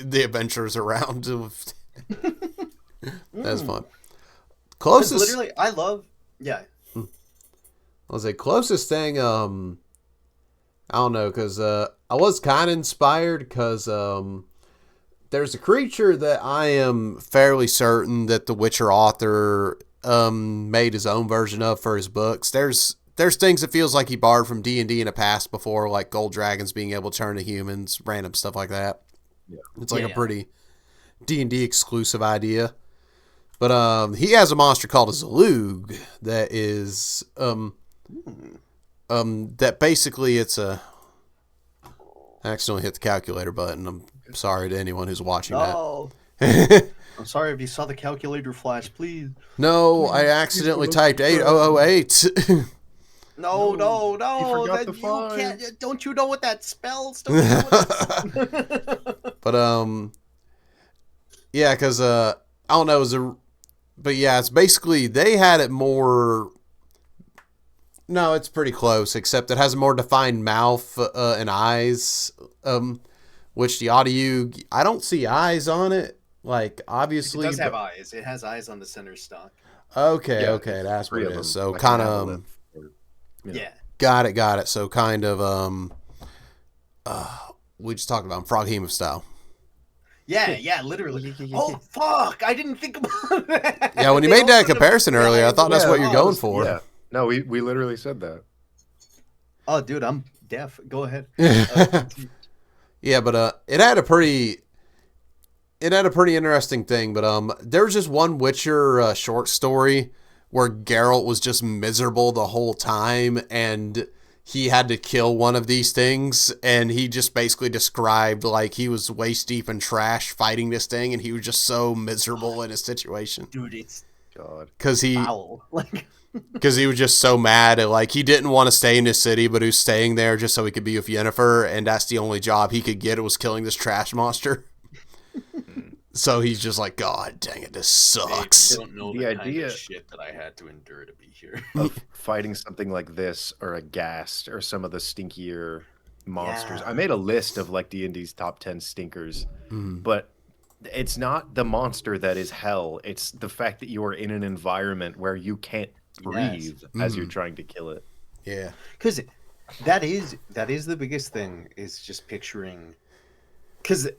the adventurers around. That's fun. Closest,
literally, I love. Yeah.
I was like closest thing. I don't know, because I was kind of inspired because there's a creature that I am fairly certain that the Witcher author made his own version of for his books. There's things that feels like he borrowed from D&D in the past before, like gold dragons being able to turn to humans, random stuff like that. Yeah. It's like a pretty D&D exclusive idea. But he has a monster called a Zalug that is that basically it's a. I accidentally hit the calculator button. I'm sorry to anyone who's watching that.
I'm sorry if you saw the calculator flash, please.
No, I accidentally typed 8008.
No.
You forgot the
You
five.
can't. Don't you know what that spells? Don't you know what
But yeah, because I don't know, but yeah, it's basically they had it more. No, it's pretty close, except it has a more defined mouth and eyes. Which the Otyugh, I don't see eyes on it. Like, obviously.
It does have eyes. It has eyes on the center stalk.
Okay,
Yeah,
okay, that's what
three
it
of
is.
them,
So
like
kind
an
of.
aboleth, or,
Yeah.
Got it. So kind of, we just talked about Frog Hemoth style.
Yeah, literally. Oh, fuck. I didn't think about that.
Yeah, when you
They
made that
also
comparison earlier, I thought that's what you're going for.
Yeah. No, we literally said that.
Oh, dude, I'm deaf. Go ahead.
Yeah, but it had a pretty interesting thing. But there was just one Witcher short story where Geralt was just miserable the whole time, and he had to kill one of these things, and he just basically described like he was waist deep in trash fighting this thing, and he was just so miserable in his situation.
Dude, it's
God.
Because
foul.
he was just so mad at, like, he didn't want to stay in his city, but he was staying there just so he could be with Yennefer, and that's the only job he could get, was killing this trash monster. So he's just like, God dang it, this sucks.
They don't know
The
the kind
idea-
of shit that I had to endure to be here.
Of fighting something like this, or a ghast, or some of the stinkier monsters.
Yeah.
I made a list of like D&D's top 10 stinkers,
Mm.
but it's not the monster that is hell. It's the fact that you are in an environment where you can't breathe as you're trying to kill it.
Yeah.
Because that is the biggest thing, is just picturing. Because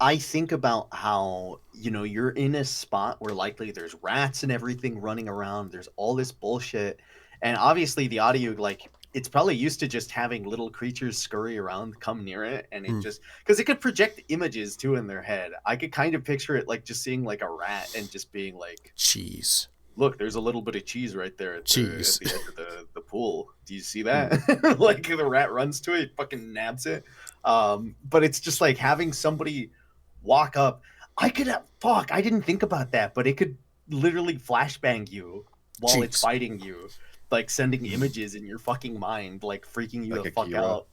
I think about how, you're in a spot where likely there's rats and everything running around. There's all this bullshit. And obviously the Otyugh, like, it's probably used to just having little creatures scurry around, come near it. And it just, because it could project images too in their head. I could kind of picture it like just seeing like a rat and just being like,
Cheese.
look, there's a little bit of cheese right there at the
Cheese.
edge of the pool. Do you see that? Like the rat runs to it, fucking nabs it. But it's just like having somebody walk up. I didn't think about that, but it could literally flashbang you while it's
Jeez.
fighting you, like sending images in your fucking mind, like freaking you
Like
the fuck
Akira.
out.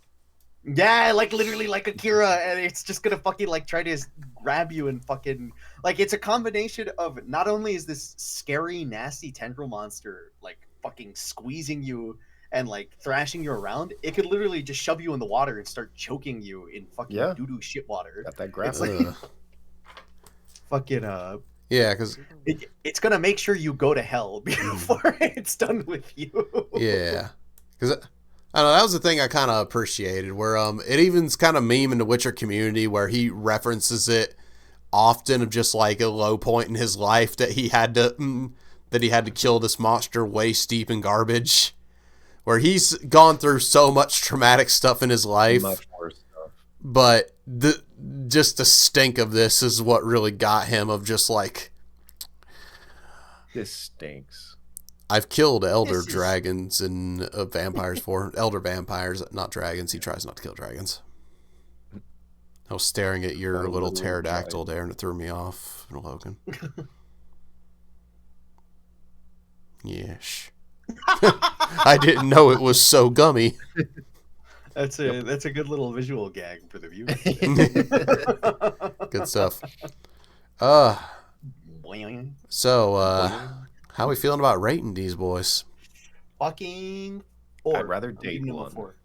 Yeah, like literally like Akira, and it's just gonna fucking like try to grab you and fucking like, it's a combination of, not only is this scary, nasty tendril monster like fucking squeezing you and like thrashing you around, it could literally just shove you in the water and start choking you in fucking
Yeah.
doo-doo shit water.
Got that
It's
grappling.
like fucking
Yeah, because
it's gonna make sure you go to hell before it's done with you.
yeah, because I don't know, that was the thing I kind of appreciated, where it even's kind of meme in the Witcher community where he references it often, of just like a low point in his life that he had to kill this monster waist deep in garbage, where he's gone through so much traumatic stuff in his life,
Much more stuff.
but just the stink of this is what really got him, of just like,
This stinks.
I've killed elder
This is-
dragons and vampires for elder vampires, not dragons. He tries not to kill dragons. I was staring at your
Oh,
little
little
pterodactyl there, and it threw me off, Logan. Yes. I didn't know it was so gummy.
That's a good little visual gag for the viewers.
Good stuff.
Boing.
So, how we feeling about rating these boys?
Fucking 4.
I'd rather
I'm
date
giving him a
one.
4.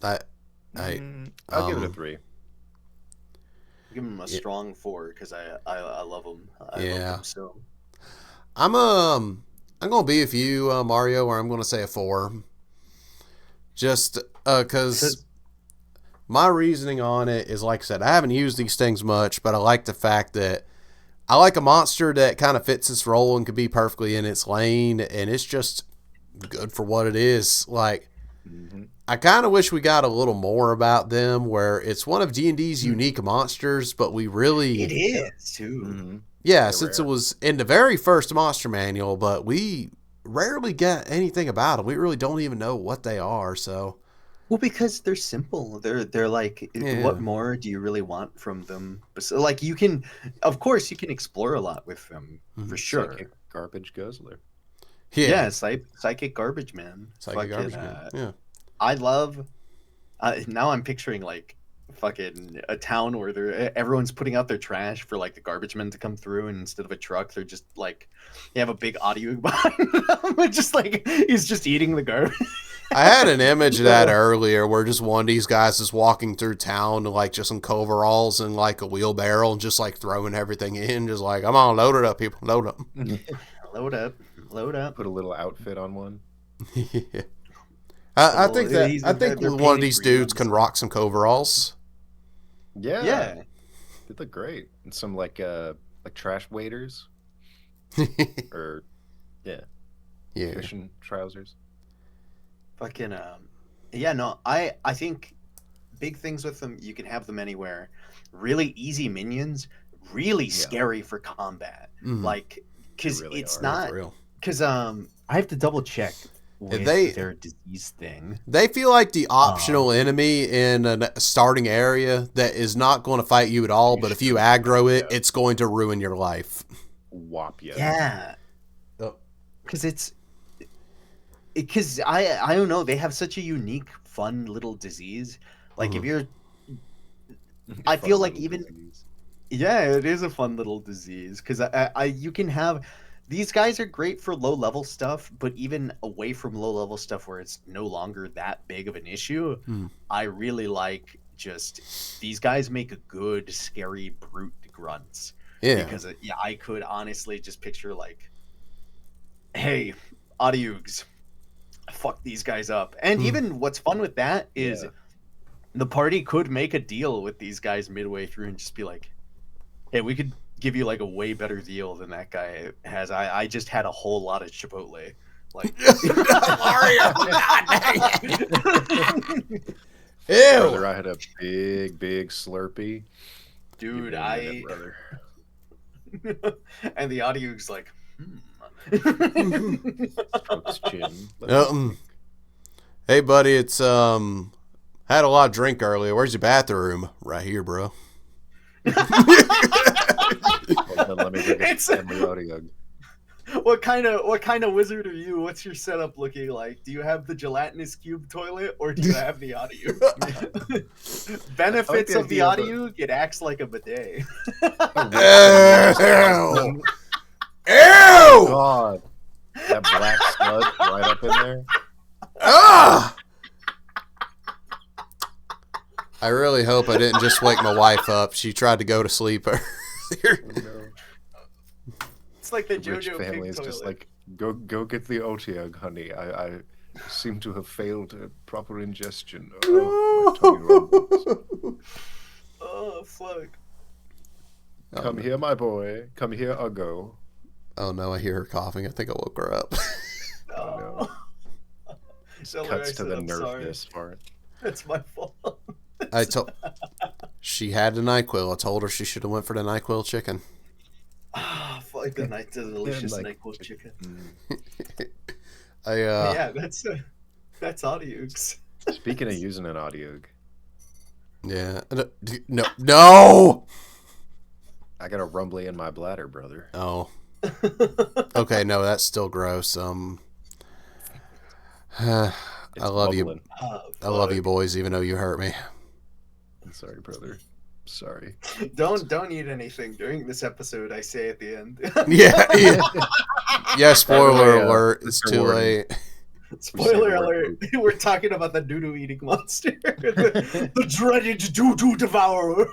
I'll give it a
um,
3.
Give him a strong 4 because I love him. I
Yeah.
love him so.
I'm gonna be with you, Mario, or I'm gonna say a 4. Just because my reasoning on it is, like I said, I haven't used these things much, but I like the fact that I like a monster that kind of fits its role and could be perfectly in its lane, and it's just good for what it is. Like, I kind of wish we got a little more about them, where it's one of D&D's unique monsters, but we really...
It is, too.
Yeah, since it was in the very first monster manual, but we rarely get anything about them. We really don't even know what they are, so...
Well, because they're simple. They're like, what more do you really want from them? So, like, you can, of course, you can explore a lot with them, for sure.
Psychic garbage guzzler.
Yeah, psychic garbage man.
Psychic garbage man, yeah.
I love, now I'm picturing, like, fucking a town where everyone's putting out their trash for, like, the garbage men to come through, and instead of a truck, they're just, like, they have a big Otyugh behind them. Just, like, he's just eating the garbage.
I had an image of that earlier where just one of these guys is walking through town like just in coveralls and like a wheelbarrow and just like throwing everything in, just like, come on, load it up, people, load up.
Load up.
Put a little outfit on one.
Yeah. I think one of these dudes can rock some coveralls.
Yeah. They look great. And some like trash waders. Or fishing trousers.
Fucking I think big things with them, you can have them anywhere. Really easy minions, really scary for combat. Like, because
really
it's
are,
not because I have to double check with their disease thing.
They feel like the optional enemy in a starting area that is not going to fight you at all, but if you aggro it, it's going to ruin your life.
Whop you.
Yeah. Because I don't know, they have such a unique, fun little disease. Like if you're, I feel like it is a fun little disease because you can have, these guys are great for low level stuff, but even away from low level stuff where it's no longer that big of an issue, I really like just these guys make a good scary brute grunts. Yeah, because I could honestly just picture like, hey, Otyughs, fuck these guys up. And even what's fun with that is the party could make a deal with these guys midway through and just be like, hey, we could give you like a way better deal than that guy has. I just had a whole lot of Chipotle. Like
Mario. Ew. Brother, I had a big Slurpee.
Dude, brother. And the Otyugh's like,
Hey buddy, it's had a lot of drink earlier. Where's your bathroom? Right here, bro.
Let me go get the Otyugh.
What kind of wizard are you? What's your setup looking like? Do you have the gelatinous cube toilet or do you have the Otyugh? Benefits of the Otyugh, it acts like a bidet.
Ew! God. That black sludge right up in there.
Ah! I really hope I didn't just wake my wife up. She tried to go to sleep earlier.
It's like the
Rich
JoJo
family is
pig
just
toilet.
like, go get the Otyugh, honey. I seem to have failed proper ingestion. My tummy rumbles.
Oh, fuck.
Come here, my boy. Come here, Uggo.
Oh no, I hear her coughing. I think I woke her up.
Oh no. Cuts to the nervous part.
That's my fault.
She had the NyQuil. I told her she should have went for the NyQuil chicken.
Ah, fuck the delicious NyQuil chicken.
Yeah,
that's Otyughs.
Speaking of using an Otyugh.
Yeah. No!
I got a rumbly in my bladder, brother.
Oh. Okay, no, that's still gross. I love
bubbling.
I love you boys, even though you hurt me.
I'm sorry, brother. Sorry.
Don't eat anything during this episode, I say at the end.
Yeah, spoiler alert. It's too late.
Spoiler alert. We're talking about the doo-doo eating monster. the dreaded doo-doo devourer.